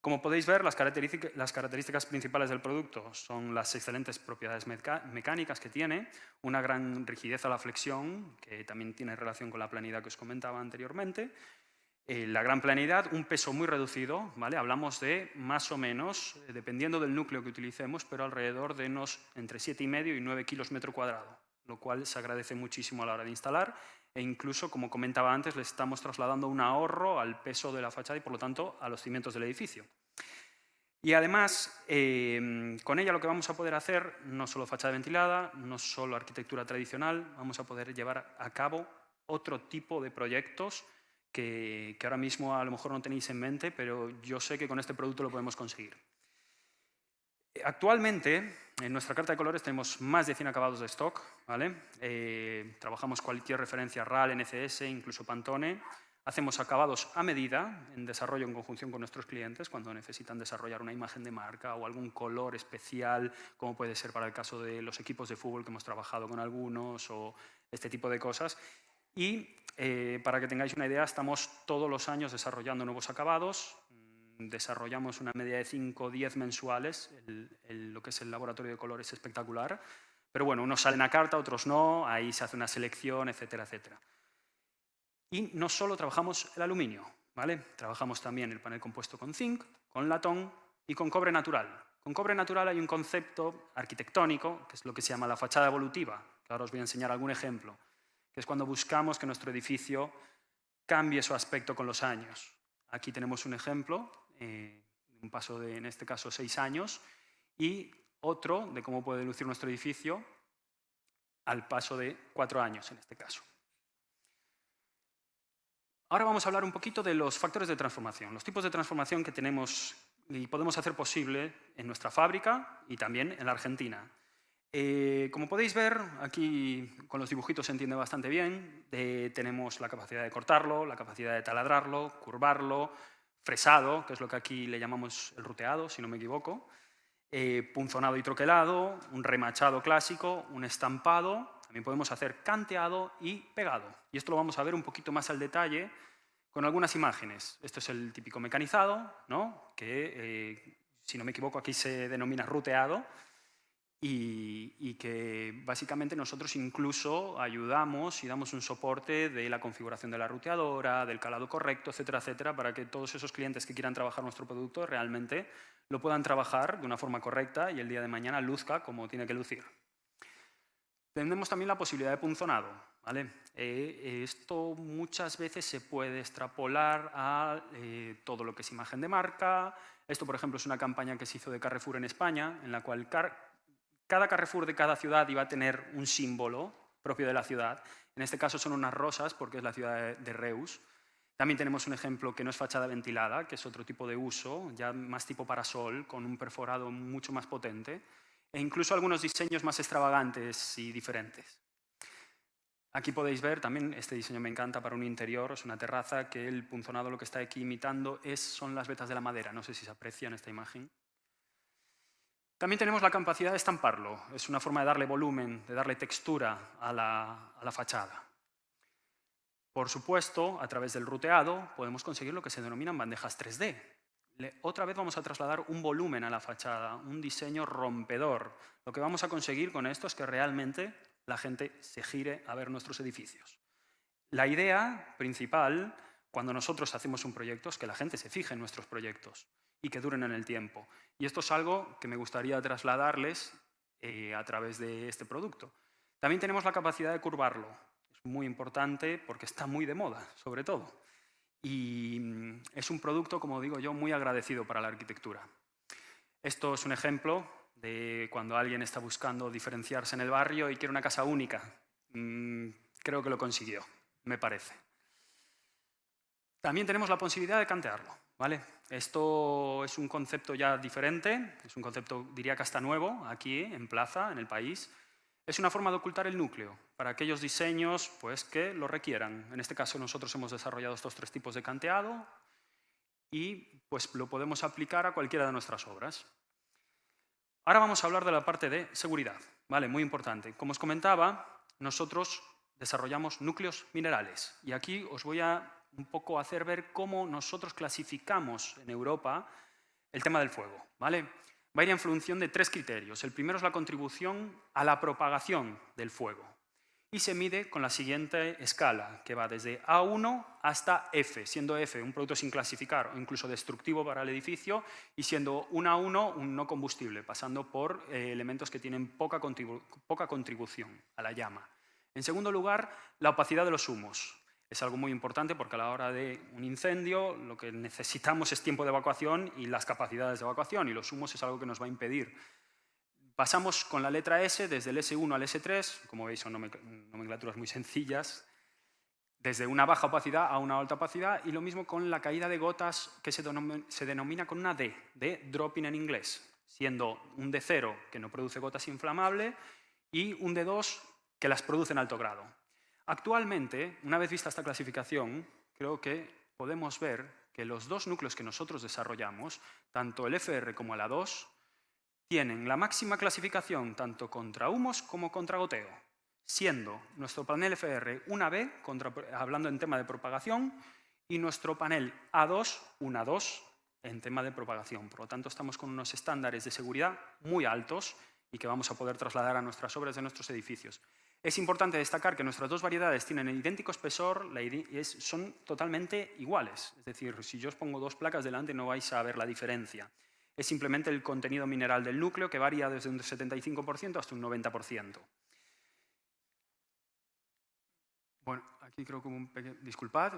Como podéis ver, las características principales del producto son las excelentes propiedades mecánicas que tiene, una gran rigidez a la flexión, que también tiene relación con la planidad que os comentaba anteriormente, la gran planidad, un peso muy reducido, ¿vale? Hablamos de más o menos, dependiendo del núcleo que utilicemos, pero alrededor de unos entre 7,5 y 9 kilos metro cuadrado, lo cual se agradece muchísimo a la hora de instalar e incluso, como comentaba antes, le estamos trasladando un ahorro al peso de la fachada y, por lo tanto, a los cimientos del edificio. Y además, con ella lo que vamos a poder hacer, no solo fachada ventilada, no solo arquitectura tradicional, vamos a poder llevar a cabo otro tipo de proyectos que ahora mismo a lo mejor no tenéis en mente, pero yo sé que con este producto lo podemos conseguir. Actualmente, en nuestra carta de colores tenemos más de 100 acabados de stock, ¿vale? Trabajamos cualquier referencia RAL, NCS, incluso Pantone. Hacemos acabados a medida, en desarrollo en conjunción con nuestros clientes, cuando necesitan desarrollar una imagen de marca o algún color especial, como puede ser para el caso de los equipos de fútbol que hemos trabajado con algunos o este tipo de cosas. Y para que tengáis una idea, estamos todos los años desarrollando nuevos acabados. Desarrollamos una media de 5 o 10 mensuales, lo que es el laboratorio de colores espectacular, pero bueno, unos salen a carta, otros no, ahí se hace una selección, etcétera, etcétera. Y no solo trabajamos el aluminio, ¿vale? Trabajamos también el panel compuesto con zinc, con latón y con cobre natural. Con cobre natural hay un concepto arquitectónico, que es lo que se llama la fachada evolutiva, que ahora os voy a enseñar algún ejemplo, que es cuando buscamos que nuestro edificio cambie su aspecto con los años. Aquí tenemos un ejemplo, un paso de, en este caso, 6 años, y otro de cómo puede lucir nuestro edificio al paso de 4 años, en este caso. Ahora vamos a hablar un poquito de los factores de transformación, los tipos de transformación que tenemos y podemos hacer posible en nuestra fábrica y también en la Argentina. Como podéis ver, aquí con los dibujitos se entiende bastante bien. Tenemos la capacidad de cortarlo, la capacidad de taladrarlo, curvarlo, fresado, que es lo que aquí le llamamos el ruteado, si no me equivoco, punzonado y troquelado, un remachado clásico, un estampado. También podemos hacer canteado y pegado. Y esto lo vamos a ver un poquito más al detalle con algunas imágenes. Esto es el típico mecanizado, ¿no? Que, si no me equivoco, aquí se denomina ruteado. Y que básicamente nosotros incluso ayudamos y damos un soporte de la configuración de la ruteadora, del calado correcto, etcétera, etcétera, para que todos esos clientes que quieran trabajar nuestro producto realmente lo puedan trabajar de una forma correcta y el día de mañana luzca como tiene que lucir. Tenemos también la posibilidad de punzonado, ¿vale? Esto muchas veces se puede extrapolar a todo lo que es imagen de marca. Esto, por ejemplo, es una campaña que se hizo de Carrefour en España, en la cual cada Carrefour de cada ciudad iba a tener un símbolo propio de la ciudad. En este caso son unas rosas porque es la ciudad de Reus. También tenemos un ejemplo que no es fachada ventilada, que es otro tipo de uso, ya más tipo parasol, con un perforado mucho más potente, e incluso algunos diseños más extravagantes y diferentes. Aquí podéis ver, también este diseño me encanta para un interior, es una terraza que el punzonado lo que está aquí imitando son las vetas de la madera, no sé si se aprecia en esta imagen. También tenemos la capacidad de estamparlo, es una forma de darle volumen, de darle textura a la fachada. Por supuesto, a través del ruteado podemos conseguir lo que se denominan bandejas 3D. Otra vez vamos a trasladar un volumen a la fachada, un diseño rompedor. Lo que vamos a conseguir con esto es que realmente la gente se gire a ver nuestros edificios. La idea principal, cuando nosotros hacemos un proyecto, es que la gente se fije en nuestros proyectos y que duren en el tiempo. Y esto es algo que me gustaría trasladarles a través de este producto. También tenemos la capacidad de curvarlo. Es muy importante porque está muy de moda, sobre todo. Y es un producto, como digo yo, muy agradecido para la arquitectura. Esto es un ejemplo de cuando alguien está buscando diferenciarse en el barrio y quiere una casa única. Creo que lo consiguió, me parece. También tenemos la posibilidad de cantearlo, ¿vale? Esto es un concepto ya diferente, es un concepto, diría que hasta nuevo, aquí en Plaza, en el país. Es una forma de ocultar el núcleo para aquellos diseños pues, que lo requieran. En este caso nosotros hemos desarrollado estos 3 tipos de canteado y pues, lo podemos aplicar a cualquiera de nuestras obras. Ahora vamos a hablar de la parte de seguridad, ¿vale? Muy importante. Como os comentaba, nosotros desarrollamos núcleos minerales. Y aquí os voy a un poco hacer ver cómo nosotros clasificamos en Europa el tema del fuego, ¿vale? Va a ir en función de 3 criterios. El primero es la contribución a la propagación del fuego. Y se mide con la siguiente escala, que va desde A1 hasta F, siendo F un producto sin clasificar o incluso destructivo para el edificio, y siendo un A1 un no combustible, pasando por elementos que tienen poca contribución a la llama. En segundo lugar, la opacidad de los humos. Es algo muy importante porque a la hora de un incendio lo que necesitamos es tiempo de evacuación y las capacidades de evacuación, y los humos es algo que nos va a impedir. Pasamos con la letra S, desde el S1 al S3, como veis son nomenclaturas muy sencillas, desde una baja opacidad a una alta opacidad, y lo mismo con la caída de gotas que se denomina con una D, de dropping en inglés, siendo un D0 que no produce gotas inflamables y un D2 que las produce en alto grado. Actualmente, una vez vista esta clasificación, creo que podemos ver que los 2 núcleos que nosotros desarrollamos, tanto el FR como el A2, tienen la máxima clasificación tanto contra humos como contra goteo, siendo nuestro panel FR una B, hablando en tema de propagación, y nuestro panel A2 una 2 en tema de propagación. Por lo tanto, estamos con unos estándares de seguridad muy altos y que vamos a poder trasladar a nuestras obras de nuestros edificios. Es importante destacar que nuestras 2 variedades tienen el idéntico espesor, son totalmente iguales. Es decir, si yo os pongo 2 placas delante no vais a ver la diferencia. Es simplemente el contenido mineral del núcleo, que varía desde un 75% hasta un 90%. Bueno, aquí creo que hubo un pequeño... Disculpad.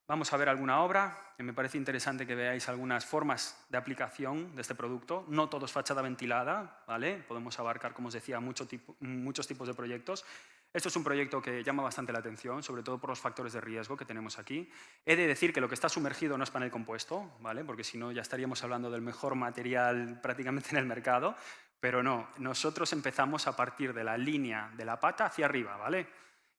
Vamos a ver alguna obra. Me parece interesante que veáis algunas formas de aplicación de este producto. No todo es fachada ventilada, ¿vale? Podemos abarcar, como os decía, muchos tipos de proyectos. Esto es un proyecto que llama bastante la atención, sobre todo por los factores de riesgo que tenemos aquí. He de decir que lo que está sumergido no es panel compuesto, ¿vale? Porque si no ya estaríamos hablando del mejor material prácticamente en el mercado, pero no, nosotros empezamos a partir de la línea de la pata hacia arriba, ¿vale?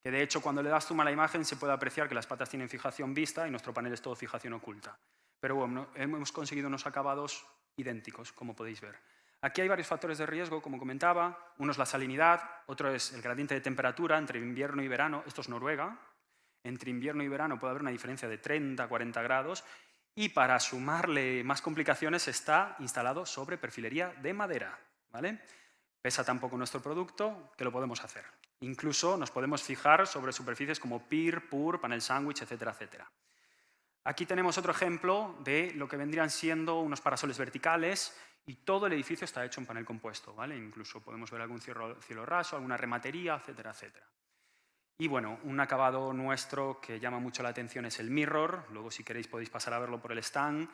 Que de hecho cuando le das zoom a la imagen se puede apreciar que las patas tienen fijación vista y nuestro panel es todo fijación oculta. Pero bueno, hemos conseguido unos acabados idénticos, como podéis ver. Aquí hay varios factores de riesgo, como comentaba. Uno es la salinidad, otro es el gradiente de temperatura entre invierno y verano. Esto es Noruega. Entre invierno y verano puede haber una diferencia de 30 a 40 grados. Y para sumarle más complicaciones está instalado sobre perfilería de madera, ¿vale? Pesa tan poco nuestro producto que lo podemos hacer. Incluso nos podemos fijar sobre superficies como PIR, PUR, panel sándwich, etcétera, etcétera. Aquí tenemos otro ejemplo de lo que vendrían siendo unos parasoles verticales y todo el edificio está hecho en panel compuesto, ¿vale? Incluso podemos ver algún cielo raso, alguna rematería, etcétera, etcétera. Y bueno, un acabado nuestro que llama mucho la atención es el mirror. Luego, si queréis, podéis pasar a verlo por el stand.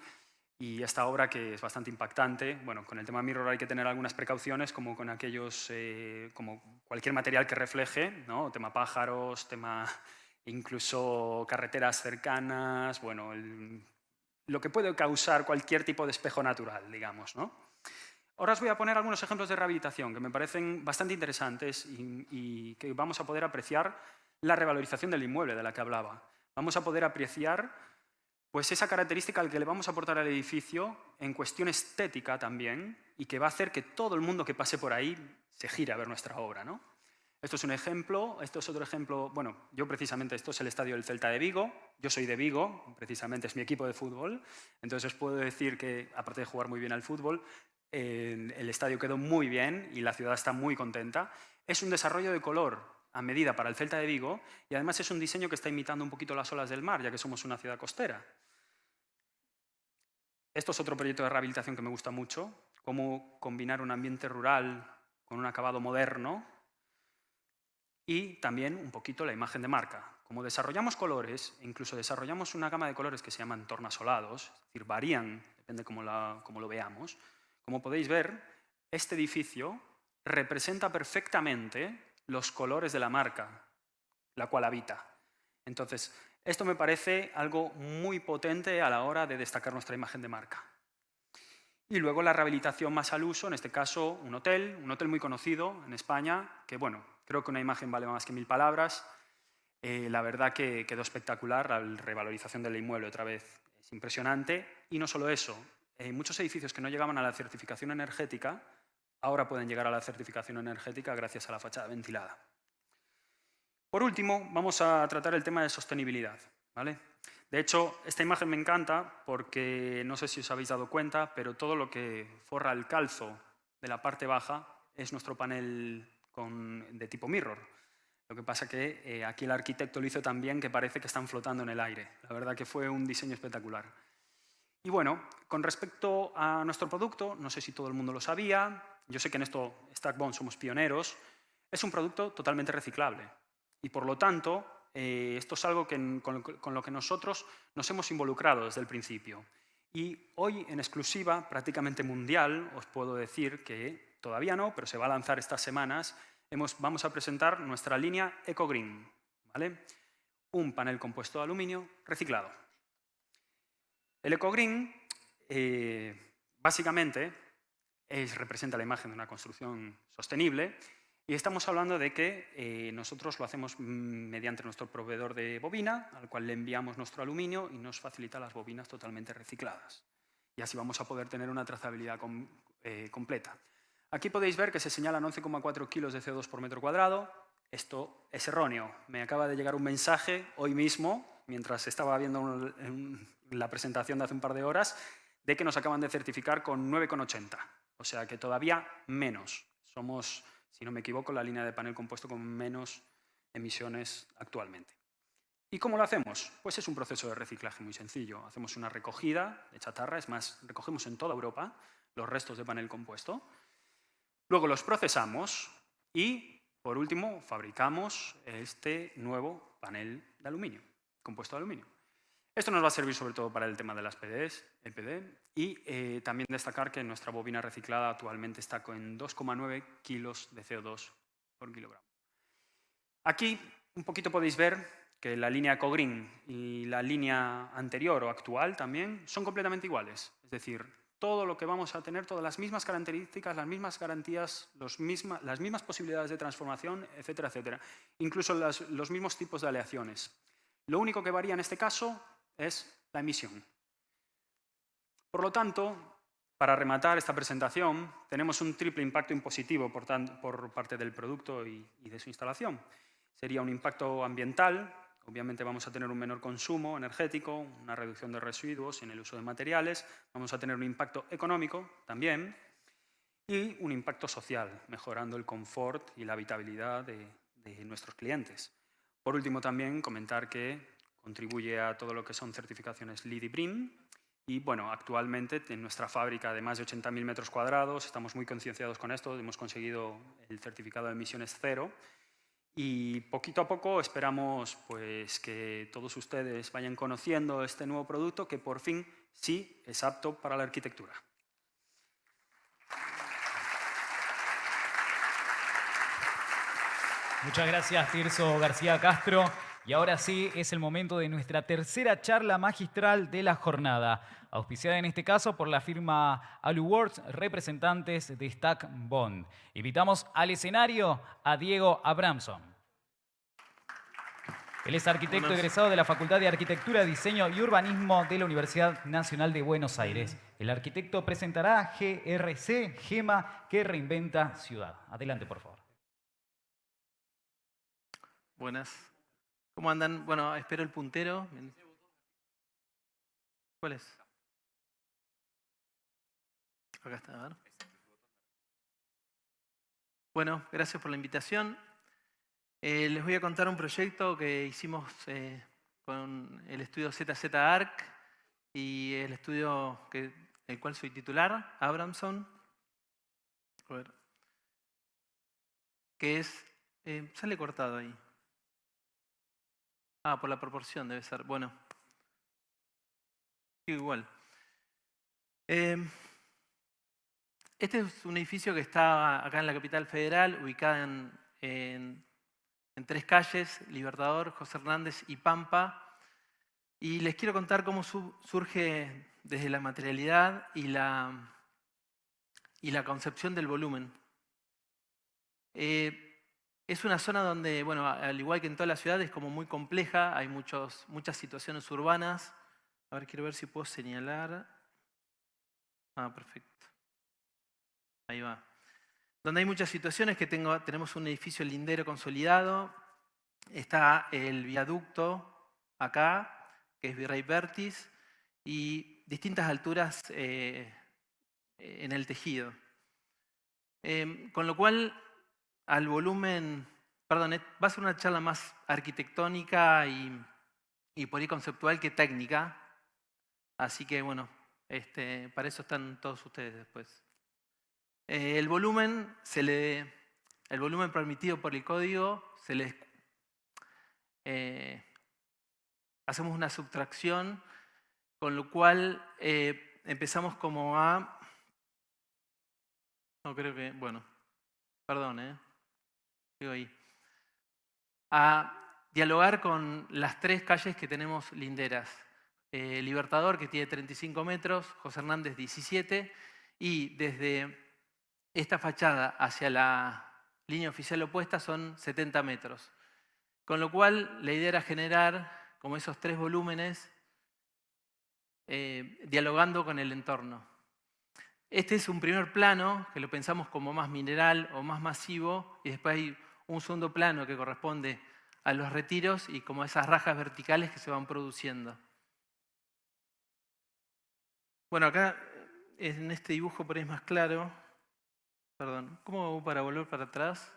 Y esta obra, que es bastante impactante, bueno, con el tema mirror hay que tener algunas precauciones, como con aquellos, como cualquier material que refleje, ¿no? Tema pájaros, tema incluso carreteras cercanas, bueno, lo que puede causar cualquier tipo de espejo natural, digamos, ¿no? Ahora os voy a poner algunos ejemplos de rehabilitación que me parecen bastante interesantes y que vamos a poder apreciar la revalorización del inmueble de la que hablaba. Vamos a poder apreciar pues esa característica que le vamos a aportar al edificio en cuestión estética también y que va a hacer que todo el mundo que pase por ahí se gire a ver nuestra obra, ¿no? Esto es un ejemplo, esto es otro ejemplo, bueno, yo precisamente, esto es el estadio del Celta de Vigo, yo soy de Vigo, precisamente es mi equipo de fútbol, entonces os puedo decir que, aparte de jugar muy bien al fútbol, el estadio quedó muy bien y la ciudad está muy contenta. Es un desarrollo de color a medida para el Celta de Vigo y además es un diseño que está imitando un poquito las olas del mar, ya que somos una ciudad costera. Esto es otro proyecto de rehabilitación que me gusta mucho, cómo combinar un ambiente rural con un acabado moderno y también un poquito la imagen de marca. Como desarrollamos colores, incluso desarrollamos una gama de colores que se llaman tornasolados, es decir, varían, depende cómo lo veamos. Como podéis ver, este edificio representa perfectamente los colores de la marca, la cual habita. Entonces, esto me parece algo muy potente a la hora de destacar nuestra imagen de marca. Y luego la rehabilitación más al uso, en este caso un hotel muy conocido en España, que bueno, creo que una imagen vale más que 1000 palabras. La verdad que quedó espectacular, la revalorización del inmueble otra vez es impresionante. Y no solo eso, muchos edificios que no llegaban a la certificación energética, ahora pueden llegar a la certificación energética gracias a la fachada ventilada. Por último, vamos a tratar el tema de sostenibilidad, ¿vale? De hecho, esta imagen me encanta porque no sé si os habéis dado cuenta, pero todo lo que forra el calzo de la parte baja es nuestro panel de tipo mirror. Lo que pasa que aquí el arquitecto lo hizo tan bien que parece que están flotando en el aire. La verdad que fue un diseño espectacular. Y bueno, con respecto a nuestro producto, no sé si todo el mundo lo sabía, yo sé que en esto StackBond somos pioneros, es un producto totalmente reciclable. Y por lo tanto, esto es algo con lo que nosotros nos hemos involucrado desde el principio. Y hoy, en exclusiva, prácticamente mundial, os puedo decir que todavía no, pero se va a lanzar estas semanas, vamos a presentar nuestra línea EcoGreen, ¿vale? Un panel compuesto de aluminio reciclado. El EcoGreen, básicamente, representa la imagen de una construcción sostenible y estamos hablando de que nosotros lo hacemos mediante nuestro proveedor de bobina, al cual le enviamos nuestro aluminio y nos facilita las bobinas totalmente recicladas. Y así vamos a poder tener una trazabilidad completa. Aquí podéis ver que se señalan 11,4 kilos de CO2 por metro cuadrado. Esto es erróneo. Me acaba de llegar un mensaje hoy mismo, mientras estaba viendo la presentación de hace un par de horas, de que nos acaban de certificar con 9,80. O sea que todavía menos. Somos, si no me equivoco, la línea de panel compuesto con menos emisiones actualmente. ¿Y cómo lo hacemos? Pues es un proceso de reciclaje muy sencillo. Hacemos una recogida de chatarra, es más, recogemos en toda Europa los restos de panel compuesto. Luego los procesamos y, por último, fabricamos este nuevo panel de aluminio, compuesto de aluminio. Esto nos va a servir sobre todo para el tema de las PDs, y también destacar que nuestra bobina reciclada actualmente está con 2,9 kilos de CO2 por kilogramo. Aquí un poquito podéis ver que la línea EcoGreen y la línea anterior o actual también son completamente iguales. Es decir, todo lo que vamos a tener, todas las mismas características, las mismas garantías, las mismas posibilidades de transformación, etcétera, etcétera. Incluso los mismos tipos de aleaciones. Lo único que varía en este caso es la emisión. Por lo tanto, para rematar esta presentación, tenemos un triple impacto impositivo por parte del producto y de su instalación. Sería un impacto ambiental, obviamente vamos a tener un menor consumo energético, una reducción de residuos en el uso de materiales, vamos a tener un impacto económico también y un impacto social, mejorando el confort y la habitabilidad de nuestros clientes. Por último, también comentar que contribuye a todo lo que son certificaciones LEED y BREEAM. Y bueno, actualmente en nuestra fábrica de más de 80.000 metros cuadrados estamos muy concienciados con esto, hemos conseguido el certificado de emisiones cero y poquito a poco esperamos pues, que todos ustedes vayan conociendo este nuevo producto que por fin sí es apto para la arquitectura. Muchas gracias, Tirso García Castro. Y ahora sí, es el momento de nuestra tercera charla magistral de la jornada, auspiciada en este caso por la firma AluWorks, representantes de StackBond. Invitamos al escenario a Diego Abramson. Él es arquitecto egresado de la Facultad de Arquitectura, Diseño y Urbanismo de la Universidad Nacional de Buenos Aires. El arquitecto presentará GRC, GEMA, que reinventa ciudad. Adelante, por favor. Buenas. ¿Cómo andan? Bueno, espero el puntero. ¿Cuál es? Acá está, a ver. Bueno, gracias por la invitación. Les voy a contar un proyecto que hicimos con el estudio ZZ Arc y el estudio el cual soy titular, Abramson. A ver. Que es... sale cortado ahí. Ah, por la proporción debe ser. Bueno. Igual. Este es un edificio que está acá en la capital federal, ubicada en 3 calles, Libertador, José Hernández y Pampa. Y les quiero contar cómo surge desde la materialidad y la concepción del volumen. Es una zona donde, bueno, al igual que en toda la ciudad, es como muy compleja, hay muchas situaciones urbanas. A ver, quiero ver si puedo señalar. Ah, perfecto. Ahí va. Donde hay muchas situaciones que tenemos un edificio lindero consolidado, está el viaducto acá, que es Virrey Vértiz, y distintas alturas en el tejido. Con lo cual, al volumen, perdón, va a ser una charla más arquitectónica y por ahí conceptual que técnica. Así que bueno, para eso están todos ustedes después. El volumen permitido por el código, hacemos una subtracción, con lo cual empezamos como a... No creo que... Bueno, perdón, sigo ahí. A dialogar con las 3 calles que tenemos linderas. Libertador, que tiene 35 metros, José Hernández 17, y desde esta fachada hacia la línea oficial opuesta son 70 metros. Con lo cual, la idea era generar como esos 3 volúmenes dialogando con el entorno. Este es un primer plano, que lo pensamos como más mineral o más masivo, y después hay un segundo plano que corresponde a los retiros y como esas rajas verticales que se van produciendo. Bueno, acá en este dibujo por ahí es más claro. Perdón, ¿cómo hago para volver para atrás?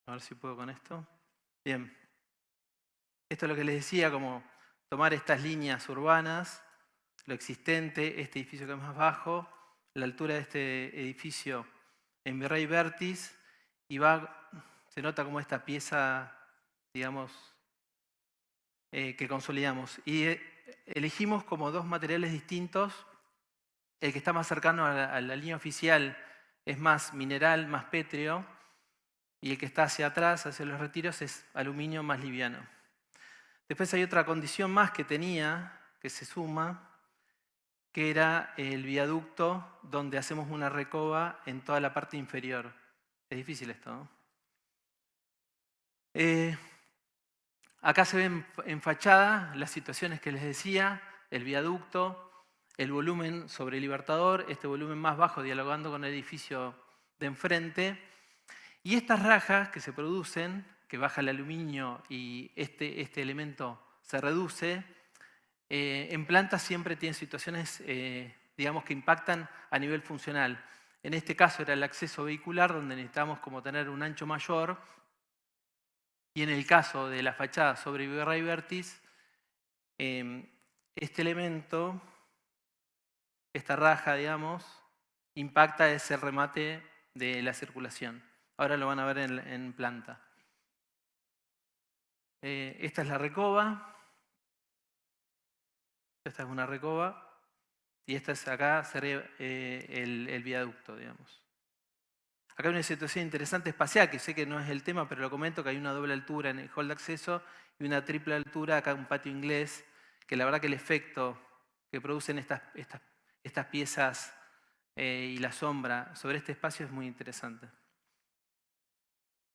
A ver si puedo con esto. Bien. Esto es lo que les decía, como tomar estas líneas urbanas, lo existente, este edificio que es más bajo, la altura de este edificio en Virrey Vértiz, y se nota como esta pieza, digamos, que consolidamos. Y elegimos como 2 materiales distintos. El que está más cercano a la línea oficial es más mineral, más pétreo, y el que está hacia atrás, hacia los retiros, es aluminio más liviano. Después hay otra condición más que tenía, que se suma, que era el viaducto donde hacemos una recoba en toda la parte inferior. Es difícil esto, ¿no? Acá se ven en fachada las situaciones que les decía, el viaducto, el volumen sobre Libertador, este volumen más bajo dialogando con el edificio de enfrente, y estas rajas que se producen, que baja el aluminio y este elemento se reduce, en plantas siempre tienen situaciones, digamos, que impactan a nivel funcional. En este caso era el acceso vehicular, donde necesitamos como tener un ancho mayor, y en el caso de la fachada sobre Virrey Vértiz, este elemento, esta raja, digamos, impacta ese remate de la circulación. Ahora lo van a ver en planta. Esta es la recoba. Esta es una recoba. Y esta es acá sería el viaducto, digamos. Acá hay una situación interesante espacial, que sé que no es el tema, pero lo comento, que hay una doble altura en el hall de acceso y una triple altura, acá un patio inglés, que la verdad que el efecto que producen estas piezas y la sombra sobre este espacio es muy interesante.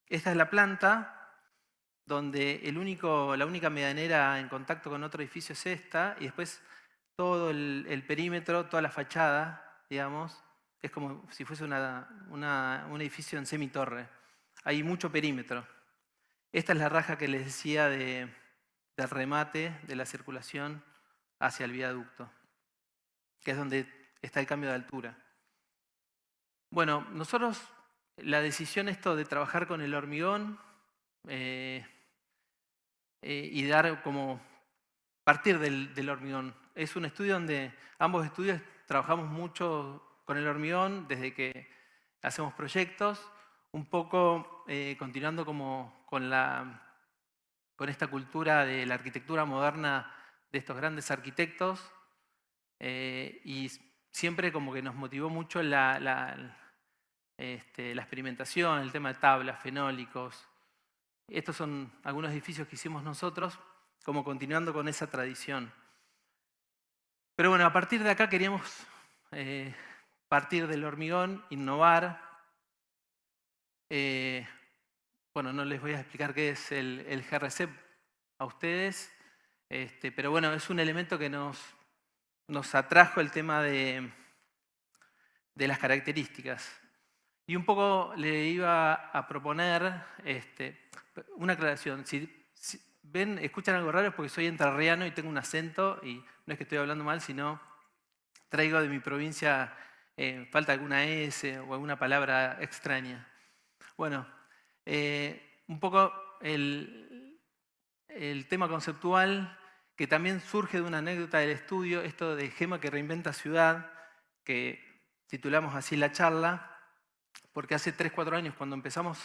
Esta es la planta, donde la única medianera en contacto con otro edificio es esta, y después todo el perímetro, toda la fachada, digamos, es como si fuese un edificio en semitorre. Hay mucho perímetro. Esta es la raja que les decía del remate de la circulación hacia el viaducto, que es donde está el cambio de altura. Bueno, nosotros, la decisión esto de trabajar con el hormigón y dar como partir del hormigón. Es un estudio donde ambos estudios trabajamos mucho con el hormigón desde que hacemos proyectos, un poco continuando como con esta cultura de la arquitectura moderna de estos grandes arquitectos, y siempre como que nos motivó mucho la experimentación, el tema de tablas, fenólicos. Estos son algunos edificios que hicimos nosotros, como continuando con esa tradición. Pero bueno, a partir de acá queríamos partir del hormigón, innovar. Bueno, no les voy a explicar qué es el GRC a ustedes, pero bueno, es un elemento que nos atrajo el tema de las características. Y un poco le iba a proponer una aclaración. Si ven, escuchan algo raro es porque soy entrerriano y tengo un acento, y no es que estoy hablando mal, sino traigo de mi provincia, falta alguna S o alguna palabra extraña. Bueno, un poco el tema conceptual, que también surge de una anécdota del estudio, esto de Gema que reinventa ciudad, que titulamos así la charla, porque hace 3-4 años cuando empezamos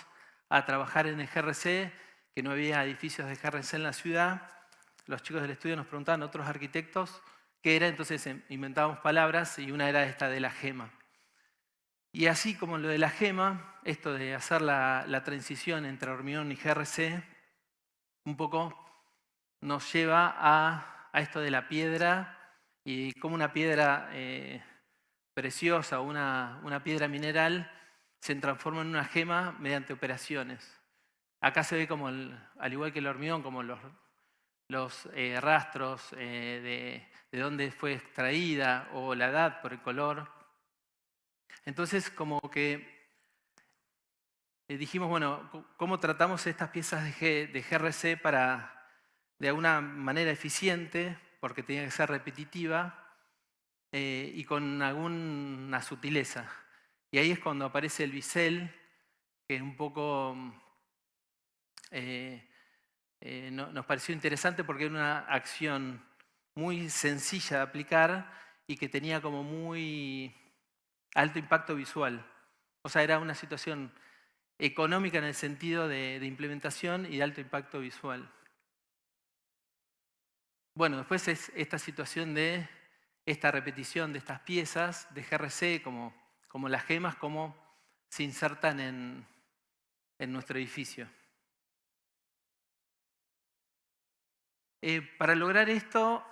a trabajar en el GRC, que no había edificios de GRC en la ciudad, los chicos del estudio nos preguntaban a otros arquitectos qué era, entonces inventábamos palabras y una era esta de la gema. Y así como lo de la gema, esto de hacer la transición entre hormigón y GRC, un poco nos lleva a esto de la piedra y como una piedra preciosa o una piedra mineral se transforma en una gema mediante operaciones. Acá se ve como, al igual que el hormigón, como los rastros de dónde fue extraída o la edad por el color. Entonces, como que dijimos, bueno, ¿cómo tratamos estas piezas de GRC para, de alguna manera eficiente, porque tenía que ser repetitiva, y con alguna sutileza? Y ahí es cuando aparece el bisel, que es un poco nos pareció interesante porque era una acción muy sencilla de aplicar y que tenía como muy alto impacto visual. O sea, era una situación económica en el sentido de implementación y de alto impacto visual. Bueno, después es esta situación de esta repetición de estas piezas de GRC, como las gemas, cómo se insertan en nuestro edificio. Para lograr esto,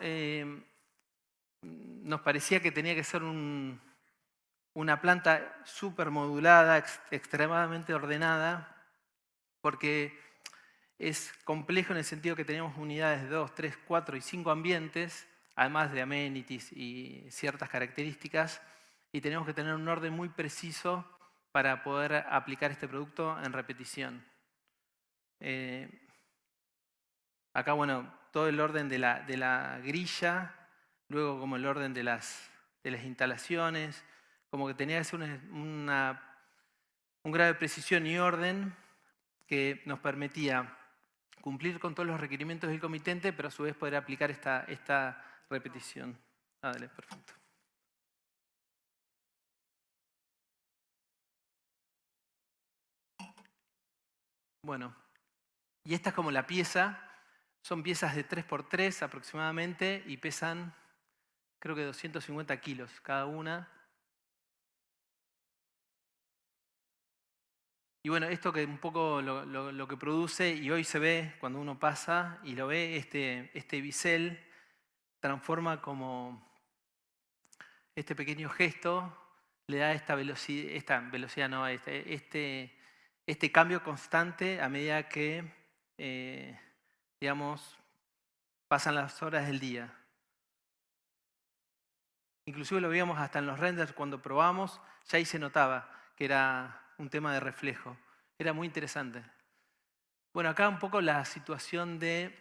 nos parecía que tenía que ser una planta súper modulada, extremadamente ordenada, porque es complejo en el sentido que tenemos unidades de 2, 3, 4 y 5 ambientes, además de amenities y ciertas características, y tenemos que tener un orden muy preciso para poder aplicar este producto en repetición. Acá, bueno, todo el orden de la grilla, luego como el orden de las instalaciones, como que tenía que ser un grado de precisión y orden que nos permitía cumplir con todos los requerimientos del comitente, pero a su vez poder aplicar esta repetición. Dale, perfecto. Bueno, y esta es como la pieza. Son piezas de 3x3 aproximadamente y pesan, creo que 250 kilos cada una. Y bueno, esto que un poco lo que produce, y hoy se ve cuando uno pasa y lo ve, este bisel transforma como este pequeño gesto, le da esta velocidad no, este cambio constante a medida que, digamos, pasan las horas del día. Inclusive lo veíamos hasta en los renders cuando probamos, ya ahí se notaba que era un tema de reflejo. Era muy interesante. Bueno, acá un poco la situación del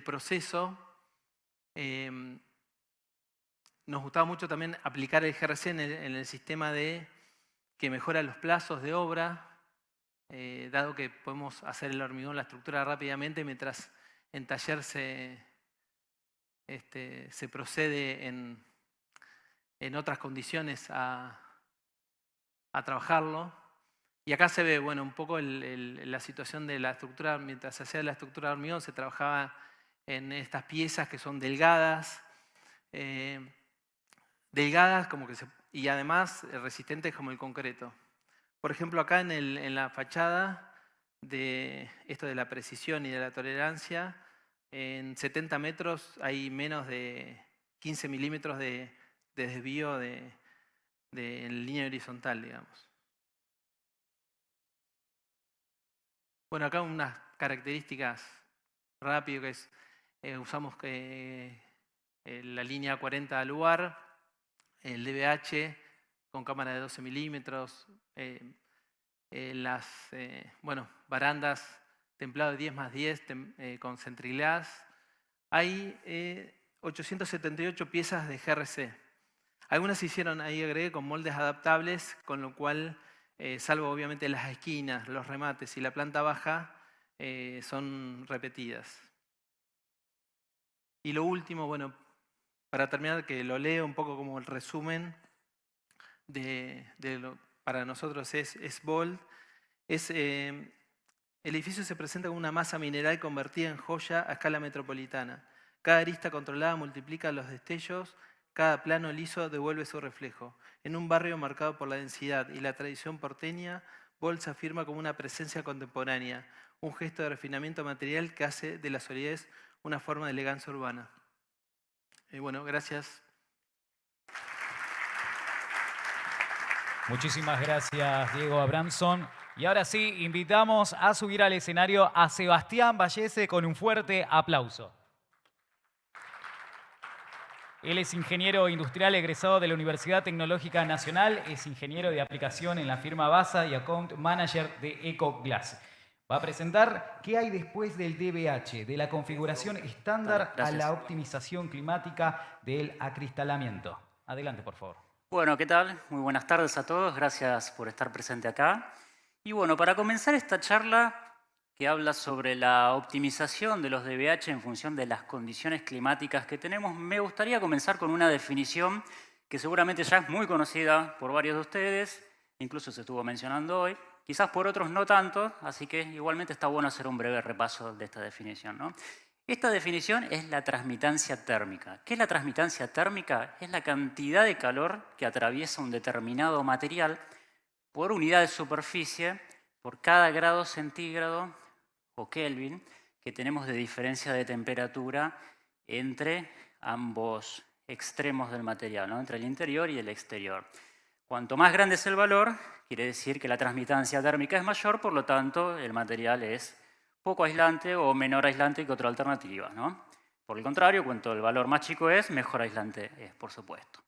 proceso. Nos gustaba mucho también aplicar el GRC en el sistema que mejora los plazos de obra, dado que podemos hacer el hormigón, la estructura rápidamente, mientras en taller se procede en otras condiciones a trabajarlo. Y acá se ve, bueno, un poco la situación de la estructura. Mientras se hacía la estructura de hormigón, se trabajaba en estas piezas que son delgadas, y además resistentes como el concreto. Por ejemplo, acá en la fachada de esto de la precisión y de la tolerancia, en 70 metros hay menos de 15 milímetros de desvío en línea horizontal, digamos. Bueno, acá unas características rápido que es, usamos la línea 40 al lugar, el DBH con cámara de 12 milímetros, las barandas templado de 10+10 con Centriglass. Hay 878 piezas de GRC. Algunas se hicieron, ahí agregué, con moldes adaptables, con lo cual, salvo obviamente las esquinas, los remates y la planta baja, son repetidas. Y lo último, para terminar, que lo leo un poco como el resumen para nosotros es Bold. El edificio se presenta como una masa mineral convertida en joya a escala metropolitana. Cada arista controlada multiplica los destellos, cada plano liso devuelve su reflejo. En un barrio marcado por la densidad y la tradición porteña, Bold se afirma como una presencia contemporánea, un gesto de refinamiento material que hace de la solidez una forma de elegancia urbana. Gracias. Muchísimas gracias, Diego Abramson. Y ahora sí, invitamos a subir al escenario a Sebastián Vallese con un fuerte aplauso. Él es ingeniero industrial egresado de la Universidad Tecnológica Nacional, es ingeniero de aplicación en la firma BASA y account manager de EcoGlass. Va a presentar qué hay después del DBH, de la configuración estándar a la optimización climática del acristalamiento. Adelante, por favor. Bueno, ¿qué tal? Muy buenas tardes a todos. Gracias por estar presente acá. Y bueno, para comenzar esta charla que habla sobre la optimización de los DBH en función de las condiciones climáticas que tenemos, me gustaría comenzar con una definición que seguramente ya es muy conocida por varios de ustedes, incluso se estuvo mencionando hoy, quizás por otros no tanto, así que igualmente está bueno hacer un breve repaso de esta definición, ¿no? Esta definición es la transmitancia térmica. ¿Qué es la transmitancia térmica? Es la cantidad de calor que atraviesa un determinado material por unidad de superficie por cada grado centígrado o Kelvin que tenemos de diferencia de temperatura entre ambos extremos del material, ¿no? Entre el interior y el exterior. Cuanto más grande es el valor, quiere decir que la transmitancia térmica es mayor, por lo tanto el material es poco aislante o menor aislante que otra alternativa, ¿no? Por el contrario, cuanto el valor más chico es, mejor aislante es, por supuesto.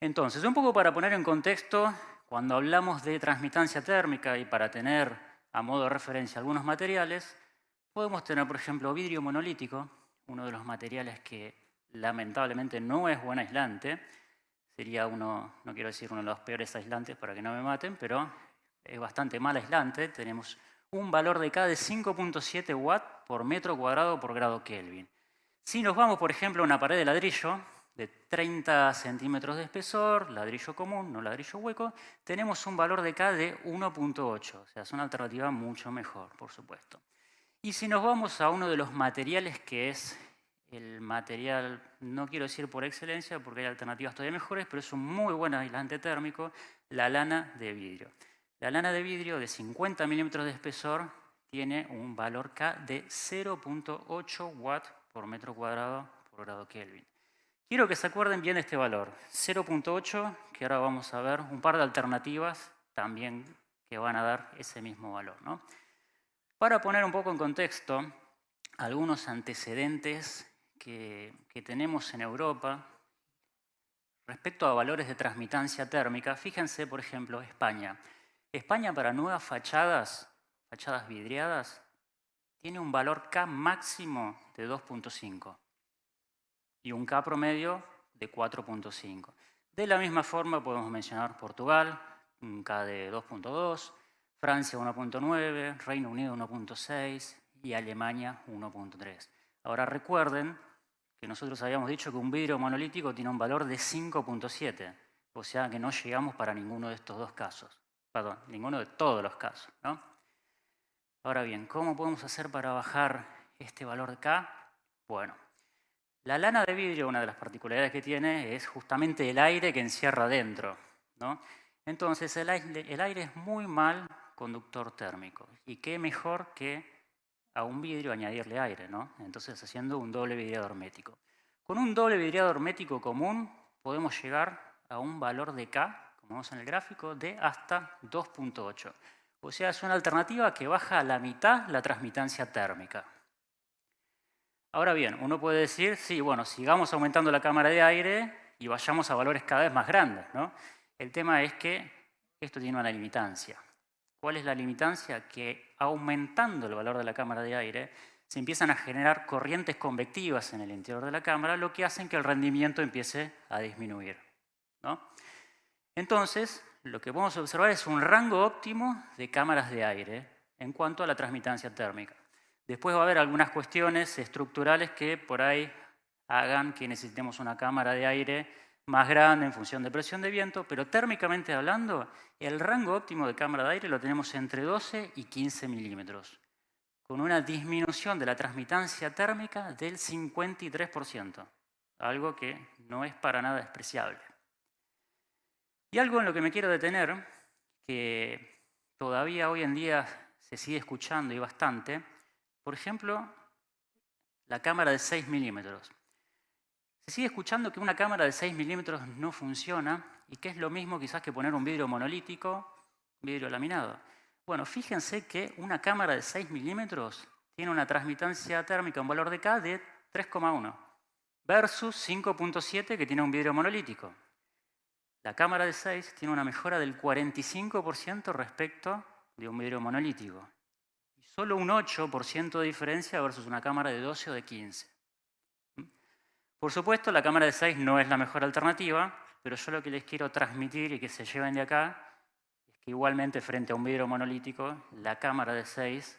Entonces, un poco para poner en contexto, cuando hablamos de transmitancia térmica y para tener a modo de referencia algunos materiales, podemos tener, por ejemplo, vidrio monolítico, uno de los materiales que lamentablemente no es buen aislante. Sería uno, no quiero decir uno de los peores aislantes para que no me maten, pero es bastante mal aislante. Tenemos un valor de K de 5.7 watts por metro cuadrado por grado Kelvin. Si nos vamos, por ejemplo, a una pared de ladrillo de 30 centímetros de espesor, ladrillo común, no ladrillo hueco, tenemos un valor de K de 1.8. O sea, es una alternativa mucho mejor, por supuesto. Y si nos vamos a uno de los materiales que es el material, no quiero decir por excelencia, porque hay alternativas todavía mejores, pero es un muy buen aislante térmico, la lana de vidrio. La lana de vidrio de 50 milímetros de espesor tiene un valor K de 0.8 watts por metro cuadrado por grado Kelvin. Quiero que se acuerden bien de este valor, 0.8, que ahora vamos a ver un par de alternativas también que van a dar ese mismo valor, ¿no? Para poner un poco en contexto algunos antecedentes que tenemos en Europa respecto a valores de transmitancia térmica, fíjense, por ejemplo, España. España para nuevas fachadas vidriadas, tiene un valor K máximo de 2.5 y un K promedio de 4.5. De la misma forma podemos mencionar Portugal, un K de 2.2, Francia 1.9, Reino Unido 1.6 y Alemania 1.3. Ahora recuerden que nosotros habíamos dicho que un vidrio monolítico tiene un valor de 5.7, o sea que no llegamos para ninguno de estos dos casos. Perdón, ninguno de todos los casos, ¿no? Ahora bien, ¿cómo podemos hacer para bajar este valor de K? Bueno, la lana de vidrio, una de las particularidades que tiene es justamente el aire que encierra dentro, ¿no? Entonces el aire es muy mal conductor térmico. ¿Y qué mejor que a un vidrio añadirle aire, ¿no? Entonces haciendo un doble vidriado hermético. Con un doble vidriado hermético común podemos llegar a un valor de K, como vemos en el gráfico, de hasta 2.8. O sea, es una alternativa que baja a la mitad la transmitancia térmica. Ahora bien, uno puede decir, sí, bueno, sigamos aumentando la cámara de aire y vayamos a valores cada vez más grandes, ¿no? El tema es que esto tiene una limitancia. ¿Cuál es la limitancia? Que aumentando el valor de la cámara de aire, se empiezan a generar corrientes convectivas en el interior de la cámara, lo que hace que el rendimiento empiece a disminuir, ¿no? Entonces, lo que podemos observar es un rango óptimo de cámaras de aire en cuanto a la transmitancia térmica. Después va a haber algunas cuestiones estructurales que por ahí hagan que necesitemos una cámara de aire más grande en función de presión de viento, pero térmicamente hablando, el rango óptimo de cámara de aire lo tenemos entre 12 y 15 milímetros, con una disminución de la transmitancia térmica del 53%, algo que no es para nada despreciable. Y algo en lo que me quiero detener, que todavía hoy en día se sigue escuchando y bastante, por ejemplo, la cámara de 6 milímetros. Se sigue escuchando que una cámara de 6 milímetros no funciona y que es lo mismo quizás que poner un vidrio monolítico, vidrio laminado. Bueno, fíjense que una cámara de 6 milímetros tiene una transmitancia térmica, un valor de K de 3,1 versus 5,7 que tiene un vidrio monolítico. La cámara de 6 tiene una mejora del 45% respecto de un vidrio monolítico. Y solo un 8% de diferencia versus una cámara de 12 o de 15. Por supuesto, la cámara de 6 no es la mejor alternativa, pero yo lo que les quiero transmitir y que se lleven de acá es que igualmente frente a un vidrio monolítico, la cámara de 6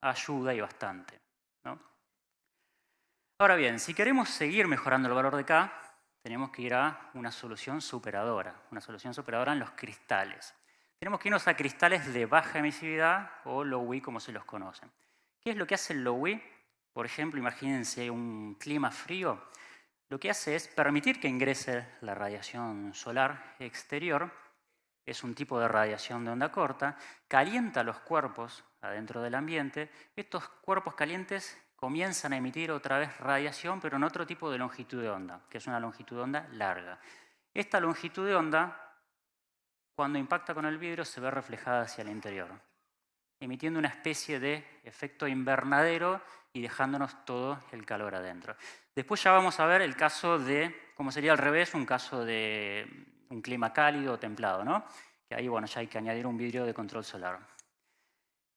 ayuda y bastante, ¿no? Ahora bien, si queremos seguir mejorando el valor de K, tenemos que ir a una solución superadora en los cristales. Tenemos que irnos a cristales de baja emisividad o low-E como se los conocen. ¿Qué es lo que hace el low-E? Por ejemplo, imagínense un clima frío. Lo que hace es permitir que ingrese la radiación solar exterior. Es un tipo de radiación de onda corta. Calienta los cuerpos adentro del ambiente. Estos cuerpos calientes comienzan a emitir otra vez radiación, pero en otro tipo de longitud de onda, que es una longitud de onda larga. Esta longitud de onda, cuando impacta con el vidrio, se ve reflejada hacia el interior, emitiendo una especie de efecto invernadero y dejándonos todo el calor adentro. Después ya vamos a ver el caso de, como sería al revés, un caso de un clima cálido o templado, ¿no? Que ahí, bueno, ya hay que añadir un vidrio de control solar.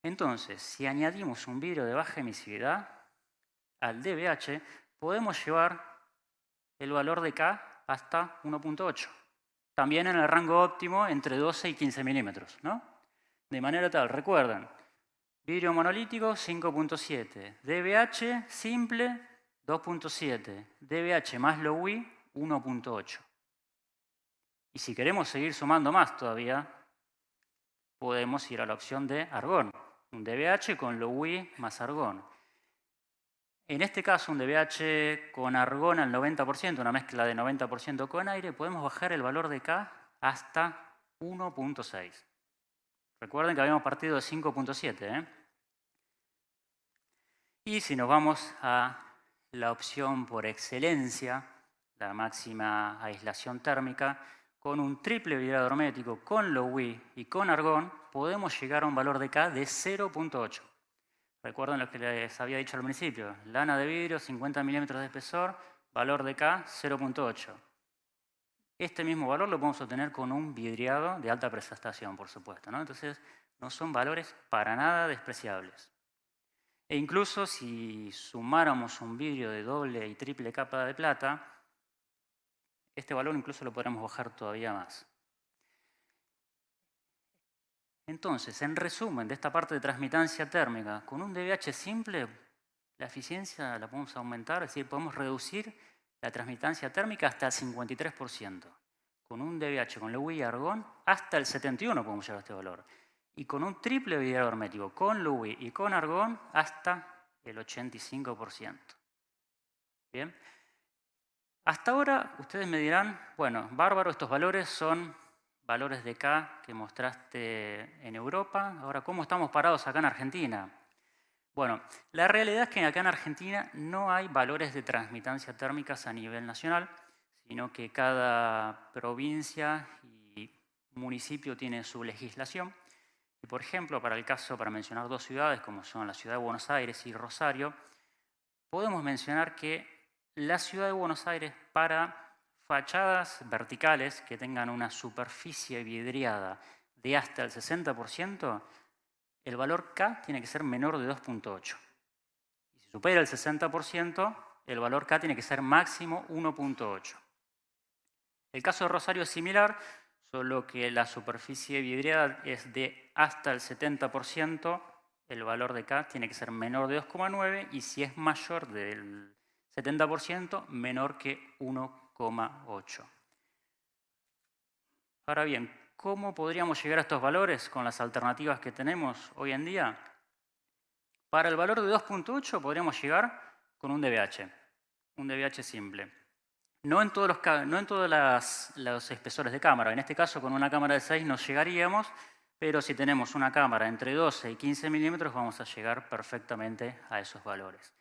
Entonces, si añadimos un vidrio de baja emisividad al DBH, podemos llevar el valor de K hasta 1,8. También en el rango óptimo entre 12 y 15 milímetros, ¿no? De manera tal, recuerden, vidrio monolítico 5,7, DBH simple 2,7, DBH más low-E 1,8. Y si queremos seguir sumando más todavía, podemos ir a la opción de argón, un DBH con low-E más argón. En este caso, un DBH con argón al 90%, una mezcla de 90% con aire, podemos bajar el valor de K hasta 1,6. Recuerden que habíamos partido de 5,7, ¿eh? Y si nos vamos a la opción por excelencia, la máxima aislación térmica, con un triple vidrado hermético, con low-E y con argón, podemos llegar a un valor de K de 0,8. Recuerden lo que les había dicho al principio, lana de vidrio, 50 milímetros de espesor, valor de K, 0,8. Este mismo valor lo podemos obtener con un vidriado de alta prestación, por supuesto, ¿no? Entonces, no son valores para nada despreciables. E incluso si sumáramos un vidrio de doble y triple capa de plata, este valor incluso lo podremos bajar todavía más. Entonces, en resumen de esta parte de transmitancia térmica, con un DBH simple, la eficiencia la podemos aumentar, es decir, podemos reducir la transmitancia térmica hasta el 53%. Con un DBH con low-E y argón, hasta el 71% podemos llegar a este valor. Y con un triple vidrado hermético, con low-E y con argón, hasta el 85%. Bien. Hasta ahora, ustedes me dirán, bueno, bárbaro, estos valores son valores de K que mostraste en Europa. Ahora, ¿cómo estamos parados acá en Argentina? Bueno, la realidad es que acá en Argentina no hay valores de transmitancia térmicas a nivel nacional, sino que cada provincia y municipio tiene su legislación. Y por ejemplo, para mencionar dos ciudades, como son la ciudad de Buenos Aires y Rosario, podemos mencionar que la ciudad de Buenos Aires, para fachadas verticales que tengan una superficie vidriada de hasta el 60%, el valor K tiene que ser menor de 2.8. Y si supera el 60%, el valor K tiene que ser máximo 1.8. El caso de Rosario es similar, solo que la superficie vidriada es de hasta el 70%, el valor de K tiene que ser menor de 2,9 y si es mayor del 70%, menor que 1,8. Ahora bien, ¿cómo podríamos llegar a estos valores con las alternativas que tenemos hoy en día? Para el valor de 2.8 podríamos llegar con un DVH simple. No en todos los espesores de cámara. En este caso, con una cámara de 6 nos llegaríamos, pero si tenemos una cámara entre 12 y 15 milímetros, vamos a llegar perfectamente a esos valores.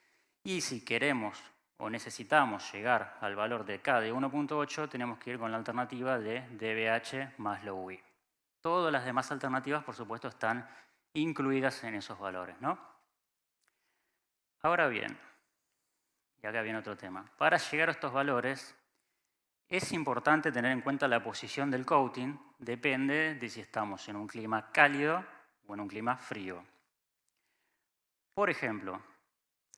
Y si queremos o necesitamos llegar al valor de K de 1.8, tenemos que ir con la alternativa de DVH más low I. Todas las demás alternativas, por supuesto, están incluidas en esos valores, ¿no? Ahora bien, y acá viene otro tema. Para llegar a estos valores, es importante tener en cuenta la posición del coating. Depende de si estamos en un clima cálido o en un clima frío. Por ejemplo,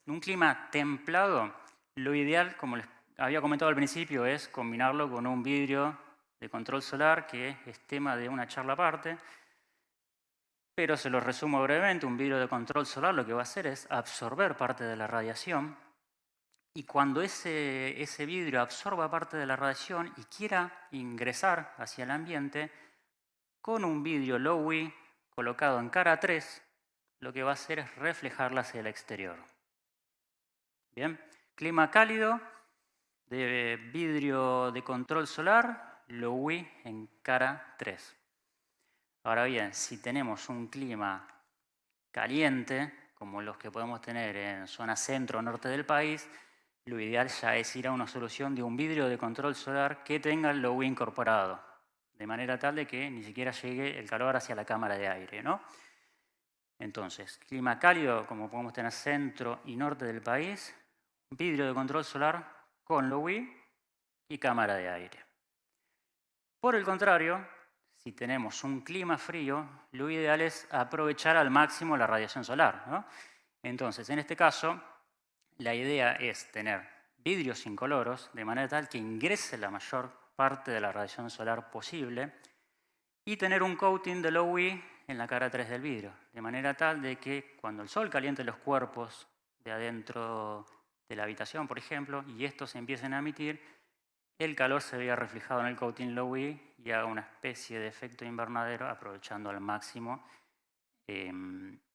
en un clima templado, lo ideal, como les había comentado al principio, es combinarlo con un vidrio de control solar, que es tema de una charla aparte. Pero se lo resumo brevemente, un vidrio de control solar lo que va a hacer es absorber parte de la radiación. Y cuando ese vidrio absorba parte de la radiación y quiera ingresar hacia el ambiente, con un vidrio low I colocado en cara 3, lo que va a hacer es reflejarla hacia el exterior. Bien, clima cálido, de vidrio de control solar, low I en cara 3. Ahora bien, si tenemos un clima caliente, como los que podemos tener en zona centro o norte del país, lo ideal ya es ir a una solución de un vidrio de control solar que tenga el low I incorporado, de manera tal de que ni siquiera llegue el calor hacia la cámara de aire, ¿no? Entonces, clima cálido, como podemos tener centro y norte del país, vidrio de control solar con low I y cámara de aire. Por el contrario, si tenemos un clima frío, lo ideal es aprovechar al máximo la radiación solar, ¿no? Entonces, en este caso, la idea es tener vidrios incoloros, de manera tal que ingrese la mayor parte de la radiación solar posible, y tener un coating de low I en la cara 3 del vidrio, de manera tal de que cuando el sol caliente los cuerpos de adentro de la habitación, por ejemplo, y estos empiecen a emitir, el calor se vea reflejado en el coating low I y haga una especie de efecto invernadero, aprovechando al máximo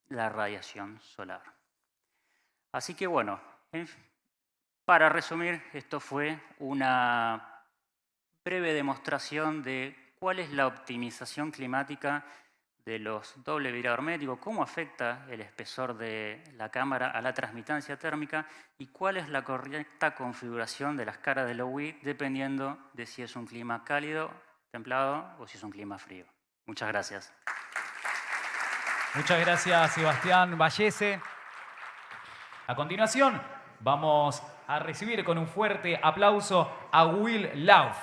la radiación solar. Así que bueno, para resumir, esto fue una breve demostración de cuál es la optimización climática de los doble vidrio hermético, cómo afecta el espesor de la cámara a la transmitancia térmica y cuál es la correcta configuración de las caras de low I dependiendo de si es un clima cálido, templado o si es un clima frío. Muchas gracias. Muchas gracias, Sebastián Vallese. A continuación, vamos a recibir con un fuerte aplauso a Will Lauf,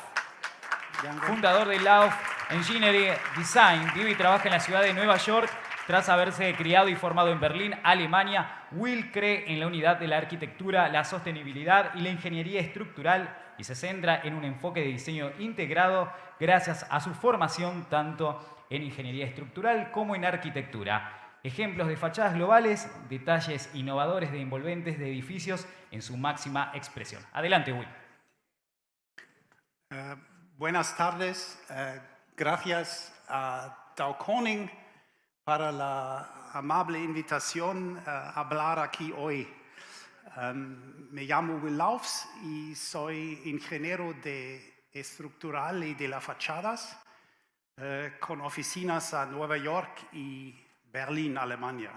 fundador de Lauf Engineering Design. Vive y trabaja en la ciudad de Nueva York. Tras haberse criado y formado en Berlín, Alemania, Will cree en la unidad de la arquitectura, la sostenibilidad y la ingeniería estructural y se centra en un enfoque de diseño integrado gracias a su formación tanto en ingeniería estructural como en arquitectura. Ejemplos de fachadas globales, detalles innovadores de envolventes de edificios en su máxima expresión. Adelante, Will. Buenas tardes. Gracias a Dow Corning para la amable invitación a hablar aquí hoy. Me llamo Will Lauf y soy ingeniero estructural y de las fachadas con oficinas en Nueva York y Berlín, Alemania.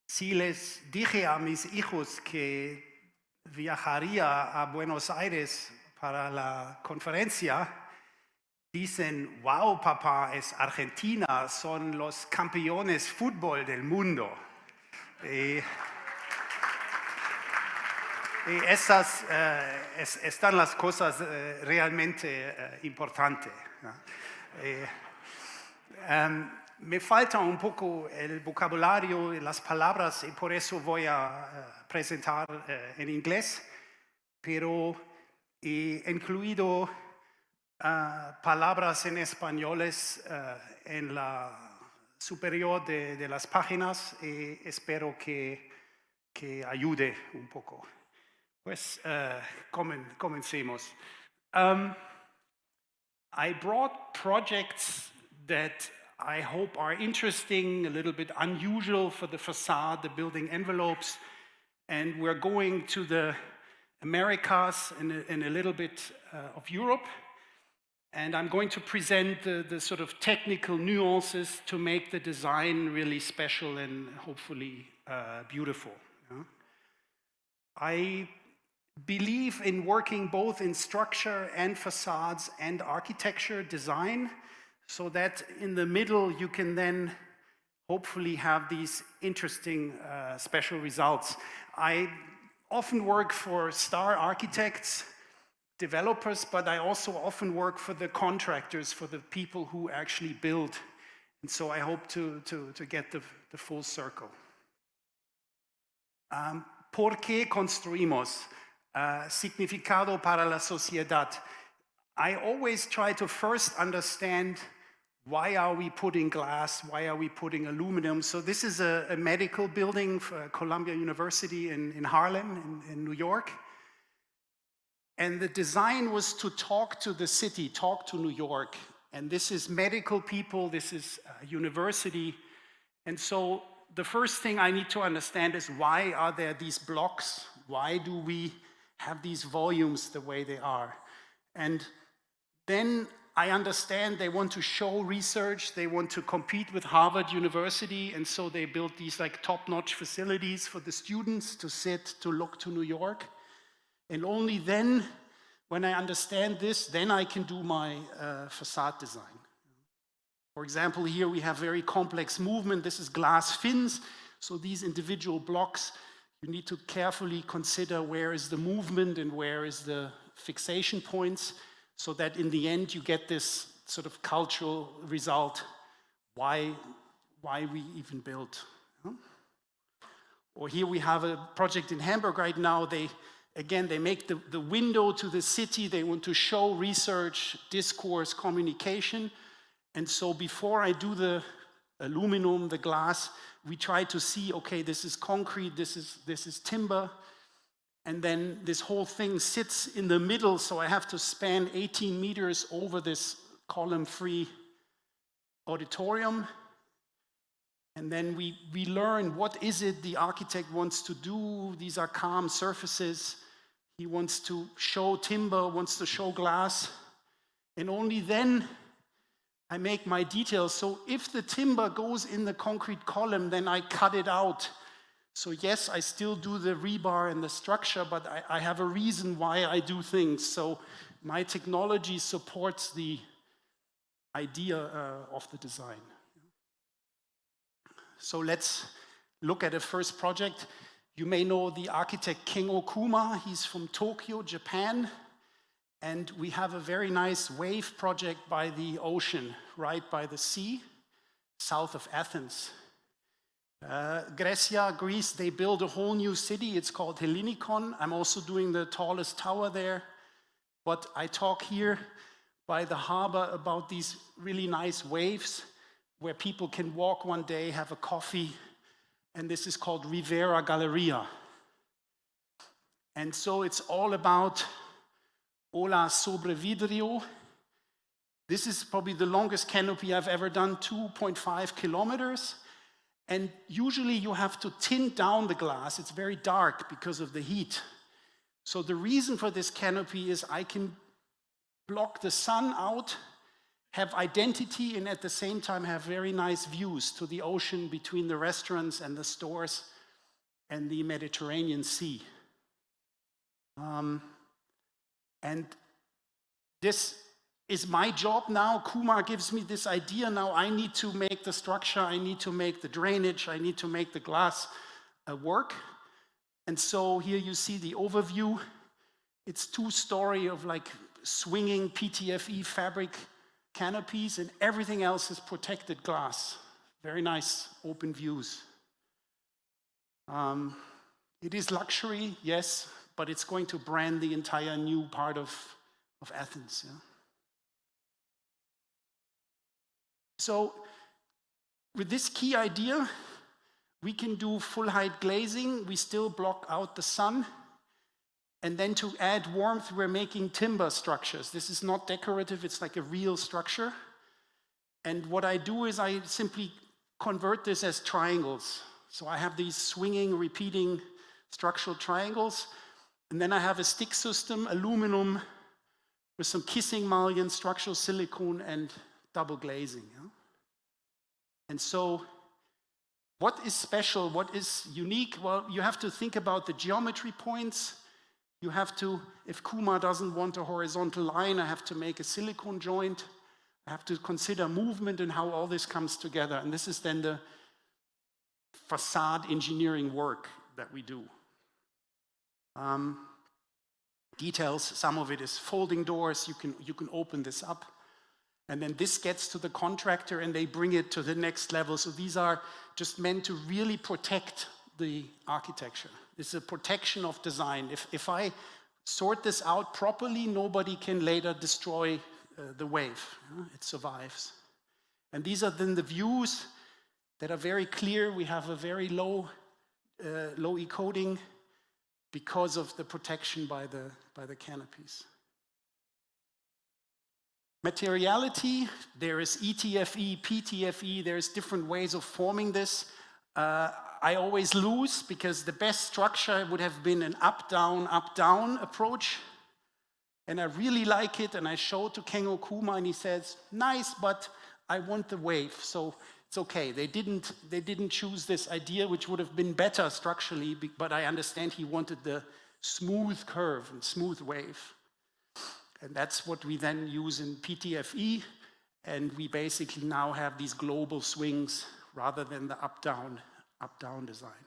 Si les dije a mis hijos que viajaría a Buenos Aires para la conferencia, dicen, wow, papá, es Argentina, son los campeones fútbol del mundo. Y esas están las cosas realmente importantes, ¿no? Me falta un poco el vocabulario y las palabras y por eso voy a presentar en inglés, pero he incluido palabras en españoles en la superior de las páginas y espero que ayude un poco. Pues comencemos. I brought projects that I hope are interesting, a little bit unusual for the facade, the building envelopes, and we're going to the Americas and a little bit of Europe. And I'm going to present the sort of technical nuances to make the design really special and hopefully beautiful. Yeah? I believe in working both in structure and facades and architecture design, so that in the middle you can then hopefully have these interesting special results. I often work for star architects, developers, but I also often work for the contractors, for the people who actually build. And so I hope to get the full circle. ¿Por qué construimos? Significado para la sociedad. I always try to first understand why are we putting glass, why are we putting aluminum. So this is a medical building for Columbia University in Harlem, in New York. And the design was to talk to the city, talk to New York. And this is medical people, this is a university. And so the first thing I need to understand is why are there these blocks? Why do we have these volumes the way they are? And then I understand they want to show research, they want to compete with Harvard University, and so they built these like top-notch facilities for the students to sit, to look to New York. And only then, when I understand this, then I can do my facade design. For example, here we have very complex movement. This is glass fins. So these individual blocks, you need to carefully consider where is the movement and where is the fixation points, so that in the end you get this sort of cultural result, why we even built. Or here we have a project in Hamburg right now. They make the window to the city. They want to show research, discourse, communication. And so before I do the aluminum, the glass, we try to see, okay, this is concrete, this is timber. And then this whole thing sits in the middle, so I have to span 18 meters over this column-free auditorium. And then we learn what is it the architect wants to do. These are calm surfaces. He wants to show timber, wants to show glass. And only then I make my details. So if the timber goes in the concrete column, then I cut it out. So yes, I still do the rebar and the structure, but I have a reason why I do things. So my technology supports the idea of the design. So let's look at the first project. You may know the architect Kengo Kuma. He's from Tokyo, Japan. And we have a very nice wave project by the ocean, right by the sea, south of Athens. Grecia, Greece, they build a whole new city. It's called Hellinikon. I'm also doing the tallest tower there. But I talk here by the harbor about these really nice waves where people can walk one day, have a coffee, and this is called Rivera Galleria. And so it's all about Ola sobre Vidrio. This is probably the longest canopy I've ever done, 2.5 kilometers. And usually you have to tint down the glass. It's very dark because of the heat. So the reason for this canopy is I can block the sun out, have identity, and at the same time have very nice views to the ocean between the restaurants and the stores and the Mediterranean Sea. And this is my job now. Kuma gives me this idea. Now I need to make the structure, I need to make the drainage, I need to make the glass work. And so here you see the overview. It's two-story of like swinging PTFE fabric canopies, and everything else is protected glass. Very nice open views. It is luxury, yes, but it's going to brand the entire new part of Athens. Yeah? So with this key idea, we can do full height glazing. We still block out the sun. And then to add warmth, we're making timber structures. This is not decorative, it's like a real structure. And what I do is I simply convert this as triangles. So I have these swinging, repeating structural triangles. And then I have a stick system, aluminum, with some kissing mullion, structural silicone, and double glazing. Yeah? And so what is special, what is unique? Well, you have to think about the geometry points. You have to, if Kuma doesn't want a horizontal line, I have to make a silicone joint. I have to consider movement and how all this comes together. And this is then the facade engineering work that we do. Details, some of it is folding doors. You can open this up. And then this gets to the contractor and they bring it to the next level. So these are just meant to really protect the architecture. It's a protection of design. If I sort this out properly, nobody can later destroy the wave. It survives. And these are then the views that are very clear. We have a very low E-coding because of the protection by the canopies. Materiality, there is ETFE, PTFE, there's different ways of forming this. I always lose because the best structure would have been an up-down approach. And I really like it, and I show it to Kengo Kuma, and he says, nice, but I want the wave. So it's okay. They didn't choose this idea, which would have been better structurally, but I understand he wanted the smooth curve and smooth wave. And that's what we then use in PTFE, and we basically now have these global swings rather than the up-down design.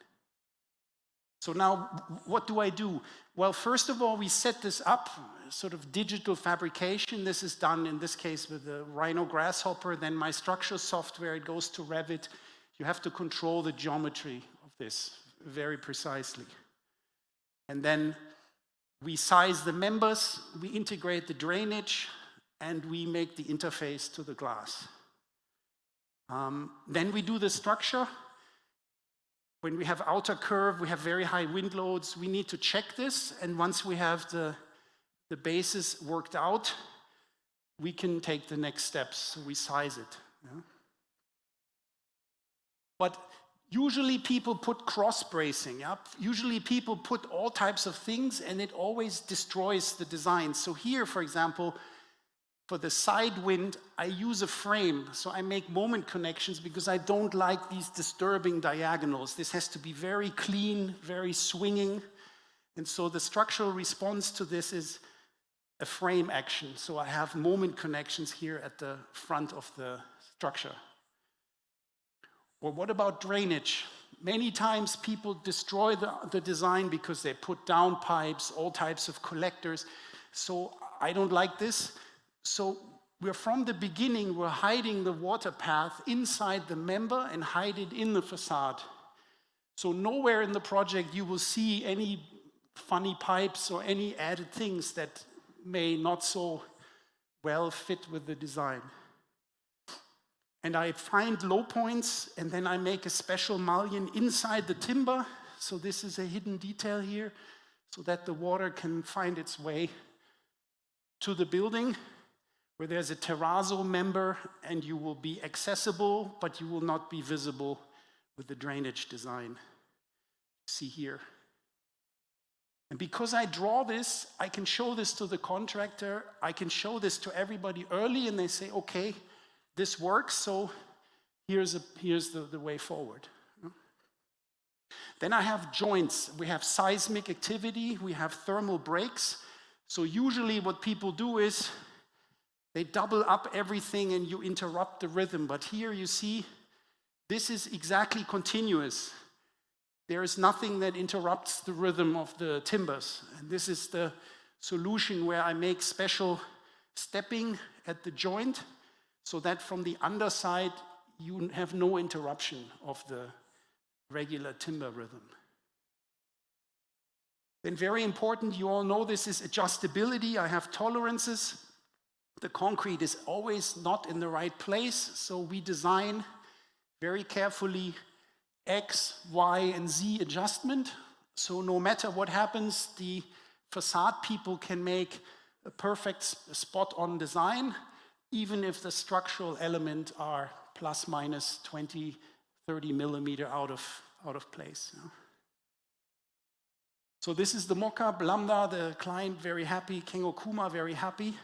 So now, what do I do? Well, first of all, we set this up, sort of digital fabrication. This is done, in this case, with the Rhino Grasshopper. Then my structural software, it goes to Revit. You have to control the geometry of this very precisely. And then we size the members, we integrate the drainage, and we make the interface to the glass. Then we do the structure. When we have outer curve, we have very high wind loads. We need to check this, and once we have the basis worked out, we can take the next steps. So we size it. Yeah? But usually people put cross bracing. Yeah? Usually people put all types of things, and it always destroys the design. So here, for example, for the side wind, I use a frame. So I make moment connections because I don't like these disturbing diagonals. This has to be very clean, very swinging. And so the structural response to this is a frame action. So I have moment connections here at the front of the structure. Or what about drainage? Many times people destroy the design because they put down pipes, all types of collectors. So I don't like this. So from the beginning, we're hiding the water path inside the member and hide it in the facade. So nowhere in the project you will see any funny pipes or any added things that may not so well fit with the design. And I find low points, and then I make a special mullion inside the timber. So this is a hidden detail here, so that the water can find its way to the building, where there's a terrazzo member, and you will be accessible, but you will not be visible with the drainage design. See here. And because I draw this, I can show this to the contractor, I can show this to everybody early, and they say, okay, this works, so here's the way forward. Then I have joints. We have seismic activity, we have thermal breaks. So usually what people do is they double up everything and you interrupt the rhythm. But here you see, this is exactly continuous. there is nothing that interrupts the rhythm of the timbers. And this is the solution where I make special stepping at the joint so that from the underside you have no interruption of the regular timber rhythm. Then very important, you all know this, is adjustability. I have tolerances. The concrete is always not in the right place, so we design very carefully X, Y, and Z adjustment. So no matter what happens, the facade people can make a perfect spot-on design, even if the structural elements are plus minus 20, 30 millimeter out of place. You know? So this is the Mockup, Lambda, the client very happy, Kengo Kuma very happy.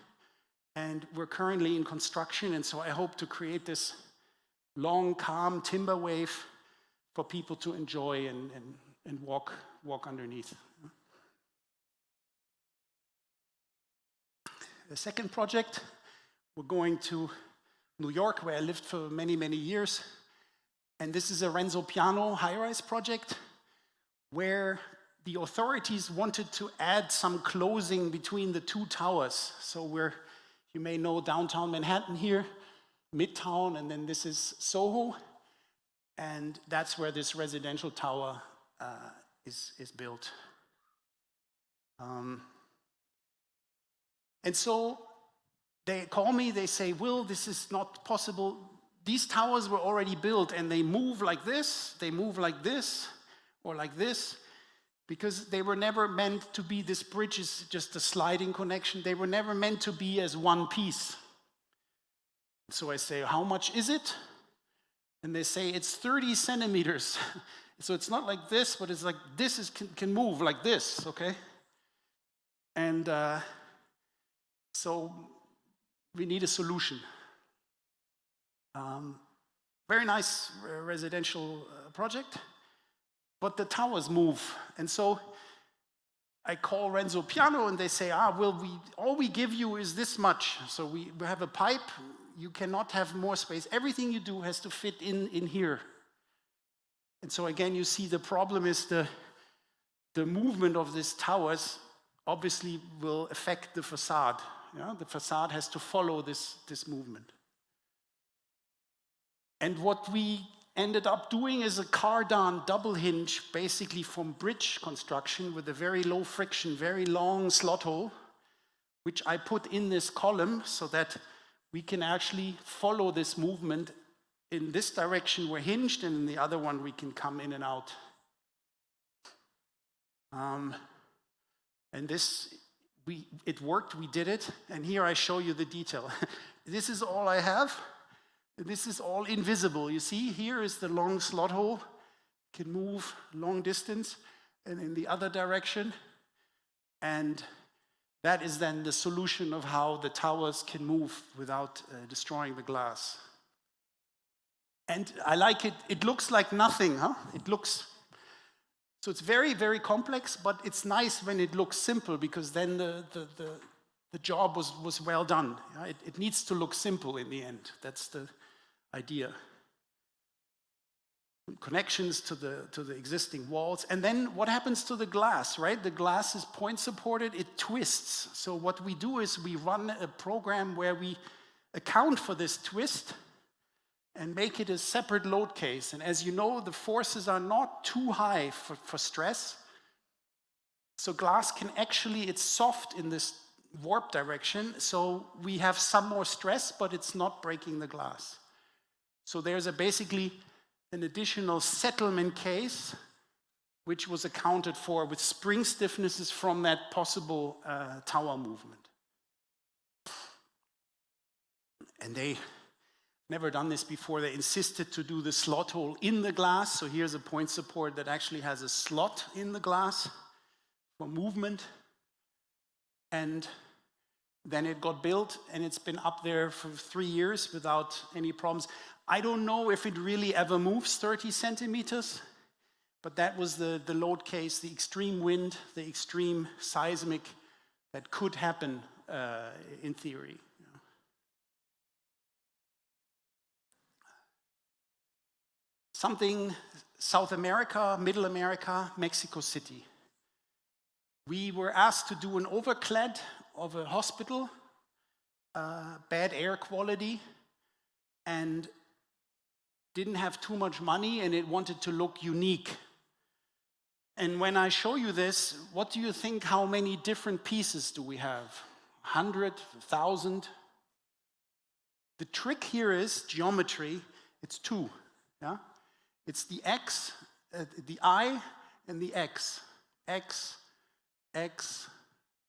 And we're currently in construction, and so I hope to create this long, calm timber wave for people to enjoy and walk underneath. The second project, we're going to New York, where I lived for many, many years. And this is a Renzo Piano high-rise project where the authorities wanted to add some closing between the two towers. So you may know downtown Manhattan here, Midtown, and then this is Soho. And that's where this residential tower is built. And so they call me, they say, Will, this is not possible. These towers were already built and they move like this, or like this, because they were never meant to be, this bridge is just a sliding connection. They were never meant to be as one piece. So I say, how much is it? And they say, it's 30 centimeters. So it's not like this, but it's like this can move like this, okay? And so we need a solution. Very nice residential project, but the towers move. And so I call Renzo Piano and they say, all we give you is this much. So we have a pipe, you cannot have more space. Everything you do has to fit in here. And so again, you see the problem is the movement of these towers obviously will affect the facade. Yeah? The facade has to follow this movement. And what we ended up doing is a cardan double hinge, basically from bridge construction with a very low friction, very long slot hole, which I put in this column so that we can actually follow this movement. In this direction we're hinged, and in the other one we can come in and out. And this, it worked, we did it, and here I show you the detail. This is all I have. This is all invisible. You see, here is the long slot hole. It can move long distance and in the other direction. And that is then the solution of how the towers can move without destroying the glass. And I like it. It looks like nothing, huh? So it's very, very complex, but it's nice when it looks simple, because then the job was well done. Yeah? It needs to look simple in the end. That's the idea. Connections to the existing walls. And then what happens to the glass, right? The glass is point supported, it twists. So what we do is we run a program where we account for this twist and make it a separate load case. And as you know, the forces are not too high for stress. So glass can actually, it's soft in this warp direction, so we have some more stress, but it's not breaking the glass. So there's basically an additional settlement case, which was accounted for with spring stiffnesses from that possible tower movement. And they never done this before. They insisted to do the slot hole in the glass. So here's a point support that actually has a slot in the glass for movement. And then it got built, and it's been up there for 3 years without any problems. I don't know if it really ever moves 30 centimeters, but that was the load case, the extreme wind, the extreme seismic that could happen in theory. Something South America, Middle America, Mexico City. We were asked to do an overclad of a hospital, bad air quality, and didn't have too much money, and it wanted to look unique. And when I show you this, what do you think, how many different pieces do we have? 100, 1,000? The trick here is geometry. It's two. Yeah? It's the X, the I, and the X. X, X,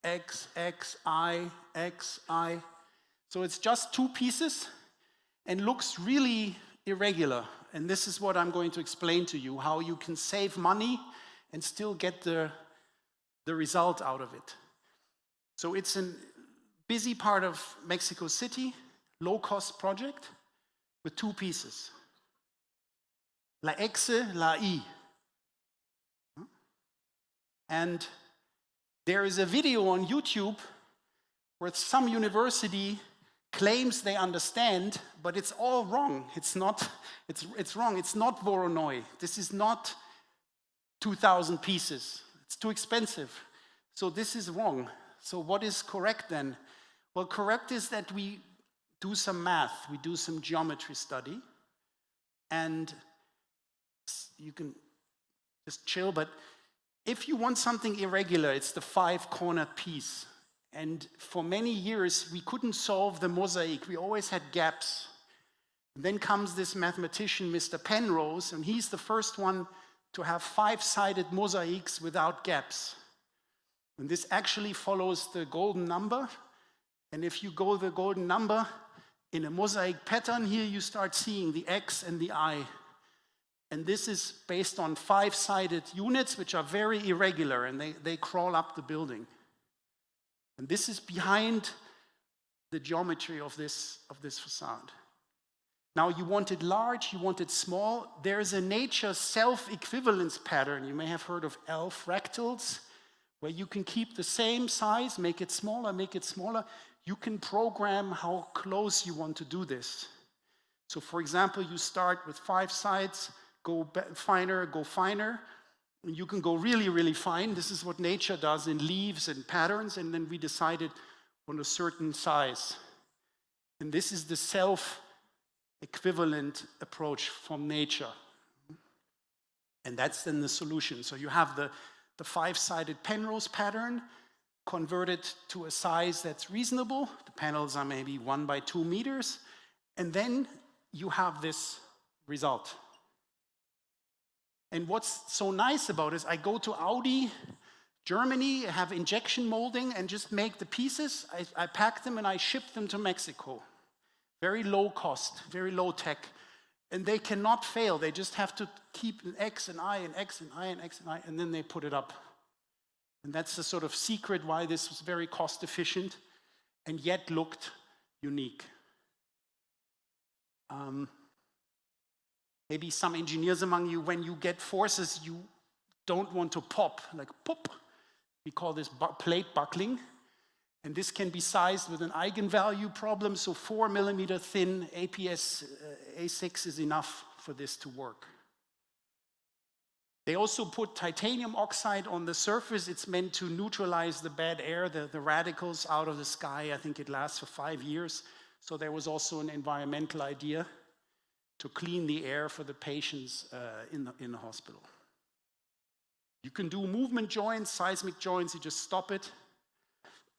X, X, I, X, I. So it's just two pieces and looks really irregular. And this is what I'm going to explain to you, how you can save money and still get the result out of it. So it's a busy part of Mexico City, low-cost project with two pieces. La X, la I. And there is a video on YouTube where some university claims they understand, but it's all wrong. It's not, it's wrong. It's not Voronoi. This is not 2,000 pieces. It's too expensive. So this is wrong. So what is correct then? Well, correct is that we do some math, we do some geometry study, and you can just chill, but if you want something irregular, it's the 5-cornered piece. And for many years, we couldn't solve the mosaic. We always had gaps. And then comes this mathematician, Mr. Penrose, and he's the first one to have 5-sided mosaics without gaps. And this actually follows the golden number. And if you go the golden number in a mosaic pattern, here you start seeing the X and the I. And this is based on 5-sided units, which are very irregular, and they crawl up the building. And this is behind the geometry of this facade. Now, you want it large, you want it small. There is a nature self-equivalence pattern. You may have heard of L fractals, where you can keep the same size, make it smaller, make it smaller. You can program how close you want to do this. So, for example, you start with 5 sides, go finer, go finer. You can go really, really fine. This is what nature does in leaves and patterns, and then we decided on a certain size. And this is the self-equivalent approach from nature. And that's then the solution. So you have the 5-sided Penrose pattern converted to a size that's reasonable. The panels are maybe 1 by 2 meters. And then you have this result. And what's so nice about it is I go to Audi, Germany, have injection molding and just make the pieces. I pack them and I ship them to Mexico. Very low cost, very low tech. And they cannot fail. They just have to keep an X and I and X and I and X and I, and then they put it up. And that's the sort of secret why this was very cost efficient and yet looked unique. Maybe some engineers among you, when you get forces you don't want to pop, like pop. We call this plate buckling. And this can be sized with an eigenvalue problem. So 4 millimeter thin APS A6 is enough for this to work. They also put titanium oxide on the surface. It's meant to neutralize the bad air, the radicals out of the sky. I think it lasts for 5 years. So there was also an environmental idea to clean the air for the patients in the hospital. You can do movement joints, seismic joints, you just stop it.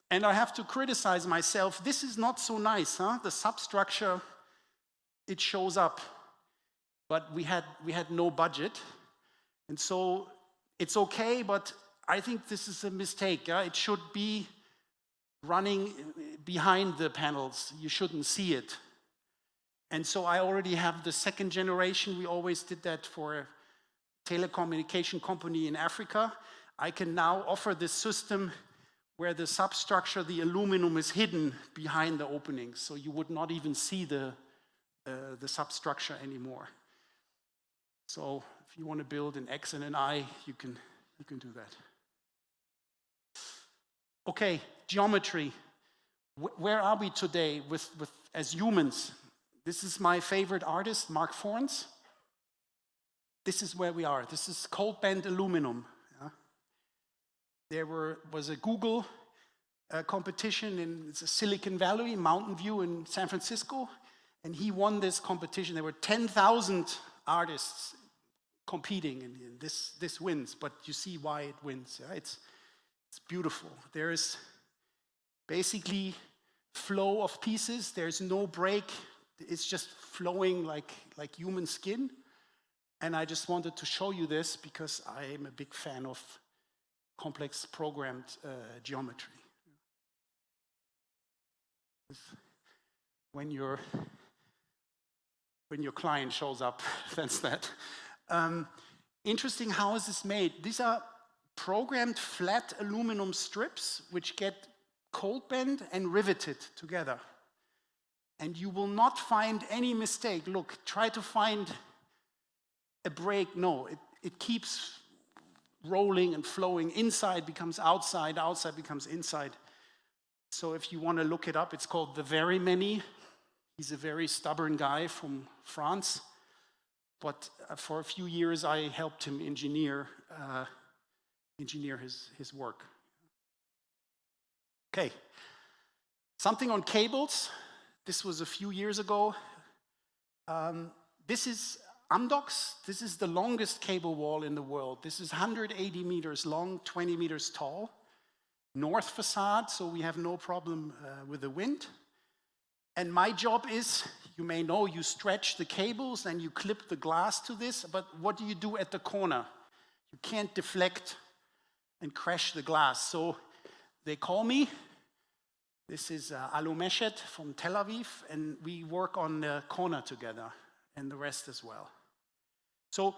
And I have to criticize myself, this is not so nice, huh? The substructure, it shows up. But we had no budget. And so it's okay, but I think this is a mistake. It should be running behind the panels. You shouldn't see it. And so I already have the 2nd generation. We always did that for a telecommunication company in Africa. I can now offer this system where the substructure, the aluminum, is hidden behind the openings. So you would not even see the substructure anymore. So if you want to build an X and an I, you can do that. Okay, geometry. Where are we today as humans? This is my favorite artist, Mark Forns. this is where we are. This is cold bend aluminum. Yeah? There was a Google competition in Silicon Valley, Mountain View in San Francisco, and he won this competition. There were 10,000 artists competing, and this wins, but you see why it wins. Yeah? It's beautiful. There is basically flow of pieces. There's no break. It's just flowing like human skin. And I just wanted to show you this because I am a big fan of complex programmed geometry. When your client shows up, that's that. Interesting, how is this made? These are programmed flat aluminum strips which get cold bent and riveted together. And you will not find any mistake. Look, try to find a break. No, it keeps rolling and flowing. Inside becomes outside, outside becomes inside. So if you want to look it up, it's called the Very Many. He's a very stubborn guy from France. But for a few years, I helped him engineer his work. Okay, something on cables. This was a few years ago. This is Amdocs. This is the longest cable wall in the world. This is 180 meters long, 20 meters tall. North facade, so we have no problem with the wind. And my job is, you may know, you stretch the cables and you clip the glass to this, but what do you do at the corner? You can't deflect and crash the glass. So they call me. This is Alu Meshet from Tel Aviv, and we work on the corner together, and the rest as well. So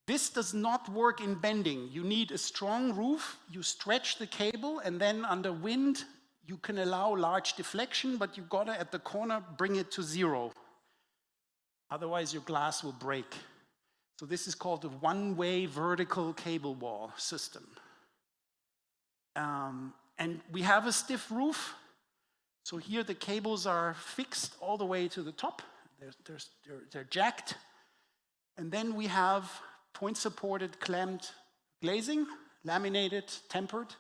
this does not work in bending. You need a strong roof, you stretch the cable, and then under wind, you can allow large deflection, but you gotta, at the corner, bring it to zero. Otherwise, your glass will break. So this is called a one-way vertical cable wall system. And we have a stiff roof. So here the cables are fixed all the way to the top. They're jacked. And then we have point-supported clamped glazing, laminated, tempered.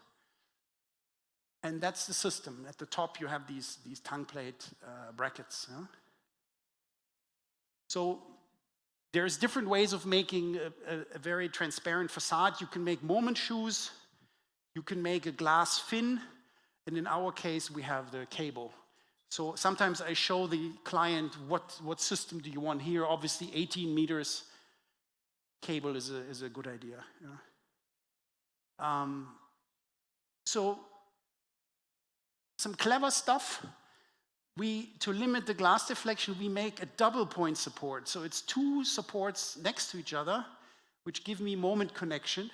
And that's the system. At the top you have these tongue plate brackets. Yeah? So there's different ways of making a very transparent facade. You can make moment shoes. You can make a glass fin. And in our case, we have the cable. So sometimes I show the client what system do you want here. Obviously, 18 meters cable is a good idea. Yeah. So some clever stuff. To limit the glass deflection, we make a double point support. So it's two supports next to each other, which give me moment connection.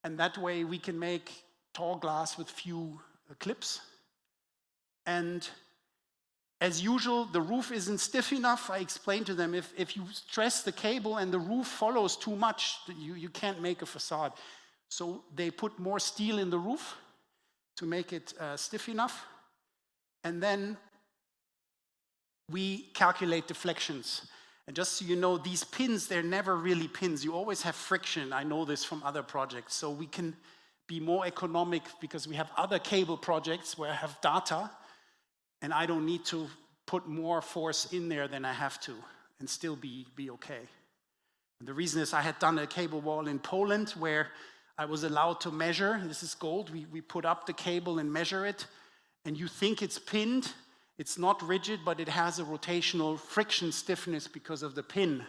And that way we can make tall glass with few clips. And as usual, the roof isn't stiff enough. I explained to them, if you stress the cable and the roof follows too much, you can't make a facade. So they put more steel in the roof to make it stiff enough. And then we calculate deflections. And just so you know, these pins, they're never really pins. You always have friction. I know this from other projects. So we can be more economic because we have other cable projects where I have data and I don't need to put more force in there than I have to and still be okay. And the reason is I had done a cable wall in Poland where I was allowed to measure. This is gold. We put up the cable and measure it. And you think it's pinned. It's not rigid, but it has a rotational friction stiffness because of the pin.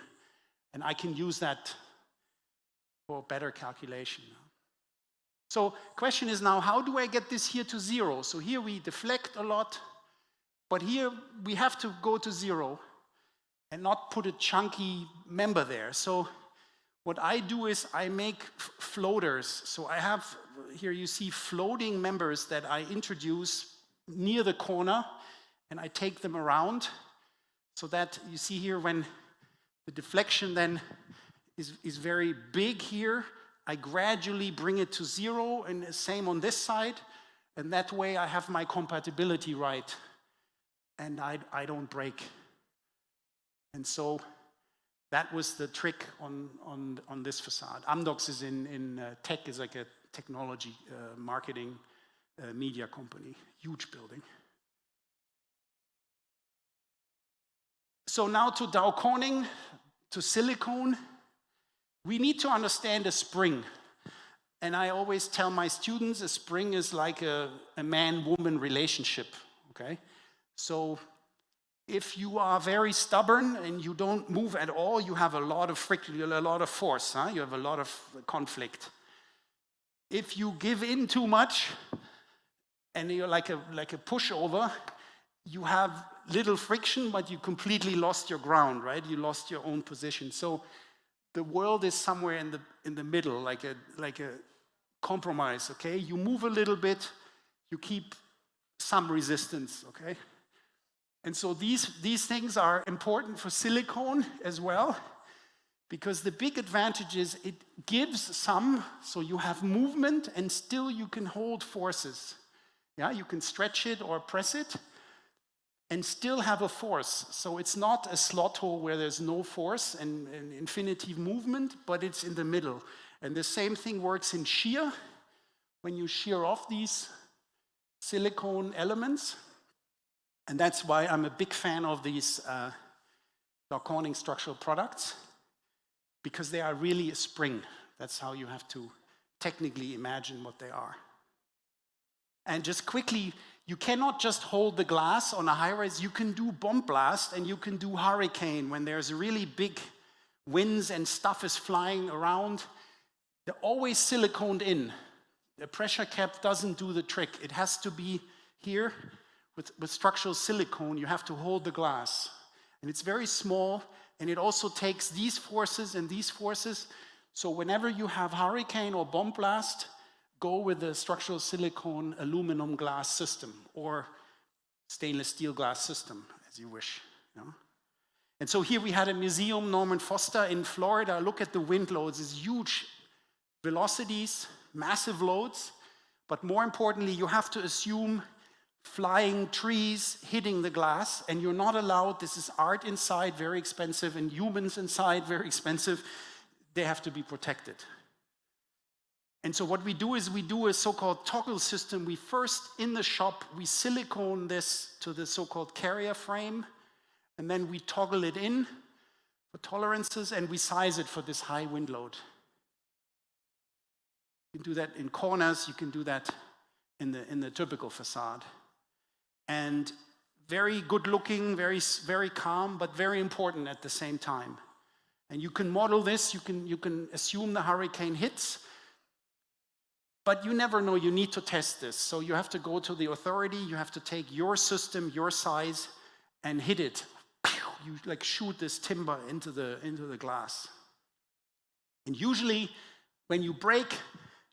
And I can use that for better calculation. So question is now, how do I get this here to zero? So here we deflect a lot, but here we have to go to zero and not put a chunky member there. So what I do is I make floaters. So I have, here you see floating members that I introduce near the corner, and I take them around so that you see here when the deflection then is very big here, I gradually bring it to zero, and the same on this side, and that way I have my compatibility right, and I don't break. And so That was the trick on this facade. Amdocs is in tech, is like a technology marketing media company, huge building. So now to Dow Corning, to silicone, we need to understand a spring. And I always tell my students a spring is like a man-woman relationship, okay? So if you are very stubborn and you don't move at all, you have a lot of friction, a lot of force, huh? You have a lot of conflict. If you give in too much and you're like a pushover, you have little friction, but you completely lost your ground, right? You lost your own position. So the world is somewhere in the middle, like a compromise, okay? You move a little bit, you keep some resistance, okay? And so these things are important for silicone as well, because the big advantage is it gives some, so you have movement and still you can hold forces. Yeah, you can stretch it or press it and still have a force. So it's not a slot hole where there's no force and infinity movement, but it's in the middle. And the same thing works in shear, when you shear off these silicone elements. And that's why I'm a big fan of these Dow Corning structural products, because they are really a spring. That's how you have to technically imagine what they are. And just quickly, you cannot just hold the glass on a high-rise. You can do bomb blast and you can do hurricane when there's really big winds and stuff is flying around. They're always siliconed in. The pressure cap doesn't do the trick. It has to be here with structural silicone. You have to hold the glass. And it's very small, and it also takes these forces and these forces. So whenever you have hurricane or bomb blast, go with the structural silicone aluminum glass system or stainless steel glass system, as you wish. You know? And so here we had a museum, Norman Foster in Florida. Look at the wind loads, it's huge velocities, massive loads. But more importantly, you have to assume flying trees hitting the glass, and you're not allowed, this is art inside, very expensive, and humans inside, very expensive. They have to be protected. And so what we do is we do a so-called toggle system. We first, in the shop, we silicone this to the so-called carrier frame, and then we toggle it in for tolerances, and we size it for this high wind load. You can do that in corners, you can do that in the typical facade. And very good looking, very calm, but very important at the same time. And you can model this, you can assume the hurricane hits, but you never know, you need to test this. So you have to go to the authority, you have to take your system, your size, and hit it. You like shoot this timber into the glass. And usually when you break,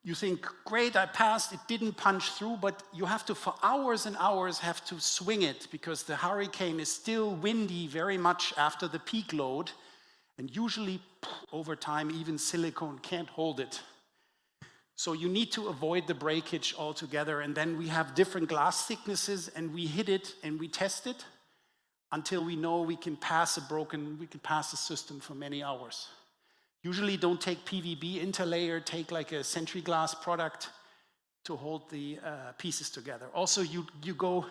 you think, great, I passed, it didn't punch through, but you have to, for hours and hours, have to swing it because the hurricane is still windy very much after the peak load. And usually, over time, even silicone can't hold it. So you need to avoid the breakage altogether. And then we have different glass thicknesses, and we hit it and we test it until we know we can pass a system for many hours. Usually don't take PVB interlayer, take like a Sentry Glass product to hold the pieces together. Also, you go,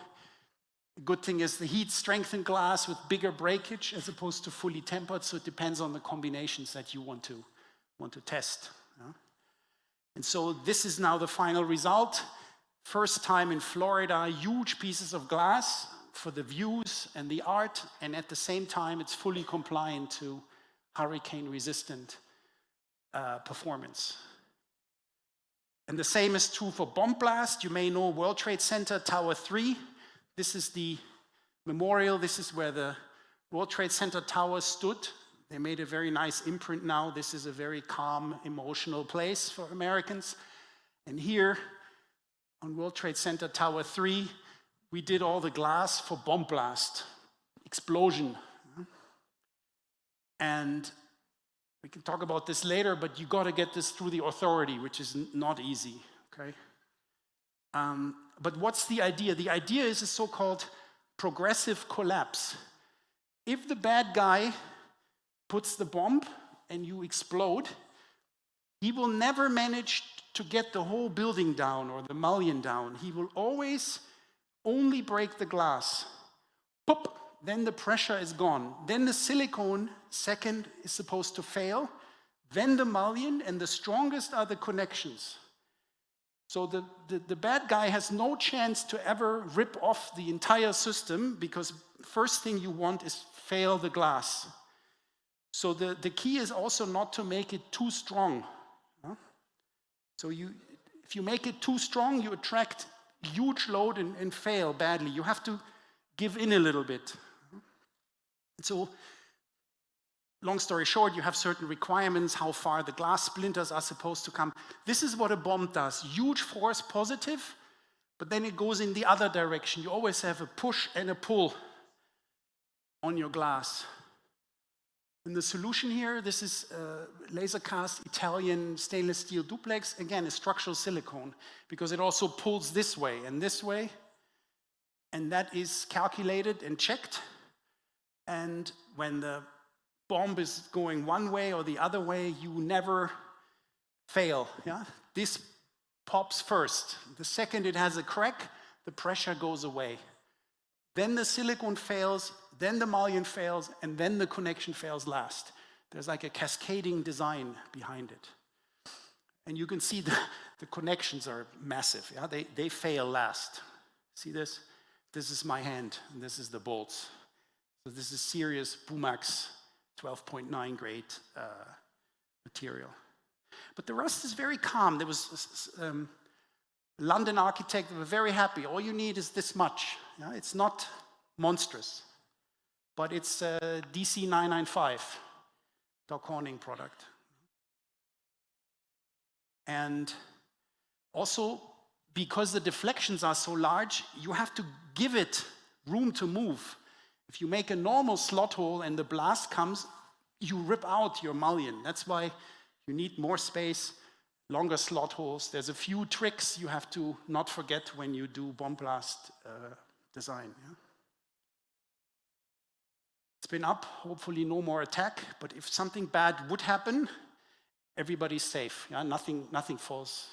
the good thing is the heat strengthened glass with bigger breakage as opposed to fully tempered, so it depends on the combinations that you want to test. Yeah? And so this is now the final result. First time in Florida, huge pieces of glass for the views and the art, and at the same time it's fully compliant to hurricane-resistant performance. And the same is true for bomb blast. You may know World Trade Center Tower 3. This is the memorial. This is where the World Trade Center tower stood. They made a very nice imprint now. This is a very calm, emotional place for Americans. And here on World Trade Center Tower 3, we did all the glass for bomb blast, explosion. And we can talk about this later, but you got to get this through the authority, which is not easy, okay? But what's the idea? The idea is a so-called progressive collapse. If the bad guy puts the bomb and you explode, he will never manage to get the whole building down or the mullion down. He will always only break the glass. Pop, then the pressure is gone. Then the silicone second is supposed to fail. Then the mullion, and the strongest are the connections. So the bad guy has no chance to ever rip off the entire system, because first thing you want is fail the glass. So the key is also not to make it too strong. So if you make it too strong, you attract huge load and fail badly. You have to give in a little bit. So, long story short, you have certain requirements, how far the glass splinters are supposed to come. This is what a bomb does. Huge force positive, but then it goes in the other direction. You always have a push and a pull on your glass. And the solution here, this is laser cast Italian stainless steel duplex. Again, a structural silicone, because it also pulls this way. And that is calculated and checked. And when the bomb is going one way or the other way, you never fail. Yeah? This pops first. The second it has a crack, the pressure goes away. Then the silicone fails, then the mullion fails, and then the connection fails last. There's like a cascading design behind it. And you can see the connections are massive. Yeah? They fail last. See this? This is my hand, and this is the bolts. So this is serious Bumax 12.9 grade material. But the rust is very calm. There was a London architect, they were very happy. All you need is this much. Yeah? It's not monstrous, but it's a DC995, Dow Corning product. And also, because the deflections are so large, you have to give it room to move. If you make a normal slot hole and the blast comes, you rip out your mullion. That's why you need more space, longer slot holes. There's a few tricks you have to not forget when you do bomb blast design. Yeah? It's been up, hopefully no more attack, but if something bad would happen, everybody's safe. Yeah? Nothing falls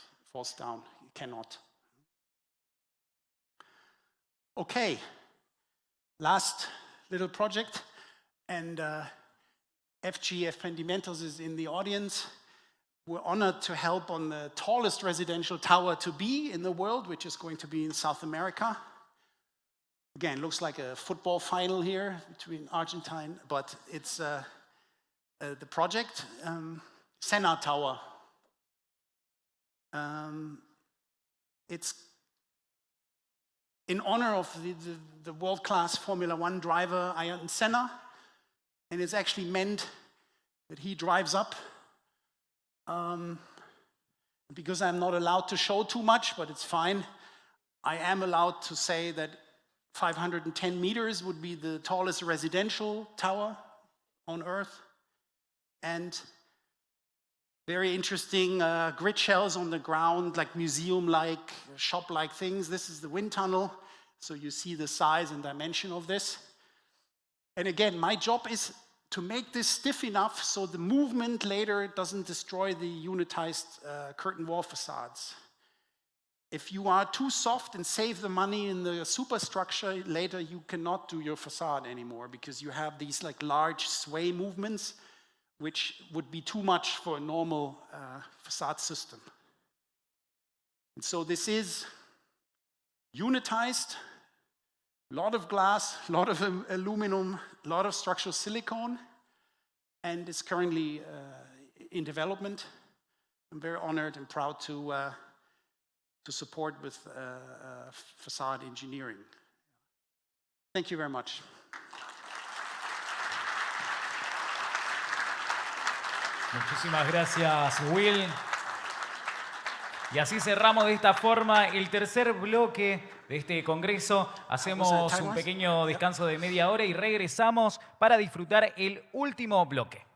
down. You cannot. Okay, last little project, and FG Empreendimentos is in the audience. We're honored to help on the tallest residential tower to be in the world, which is going to be in South America. Again, looks like a football final here between Argentine, but it's the project, Senna Tower. It's in honor of the world-class Formula One driver Ayrton Senna, and it's actually meant that he drives up. Because I'm not allowed to show too much, but it's fine, I am allowed to say that 510 meters would be the tallest residential tower on Earth. And very interesting grid shells on the ground, like museum-like, shop-like things. This is the wind tunnel, so you see the size and dimension of this. And again, my job is to make this stiff enough so the movement later doesn't destroy the unitized curtain wall facades. If you are too soft and save the money in the superstructure, later you cannot do your facade anymore because you have these like large sway movements which would be too much for a normal facade system. And so this is unitized, a lot of glass, a lot of aluminum, a lot of structural silicone, and it's currently in development. I'm very honored and proud to support with facade engineering. Thank you very much. Muchísimas gracias, Will. Y así cerramos de esta forma el tercer bloque de este congreso. Hacemos un pequeño descanso de media hora y regresamos para disfrutar el último bloque.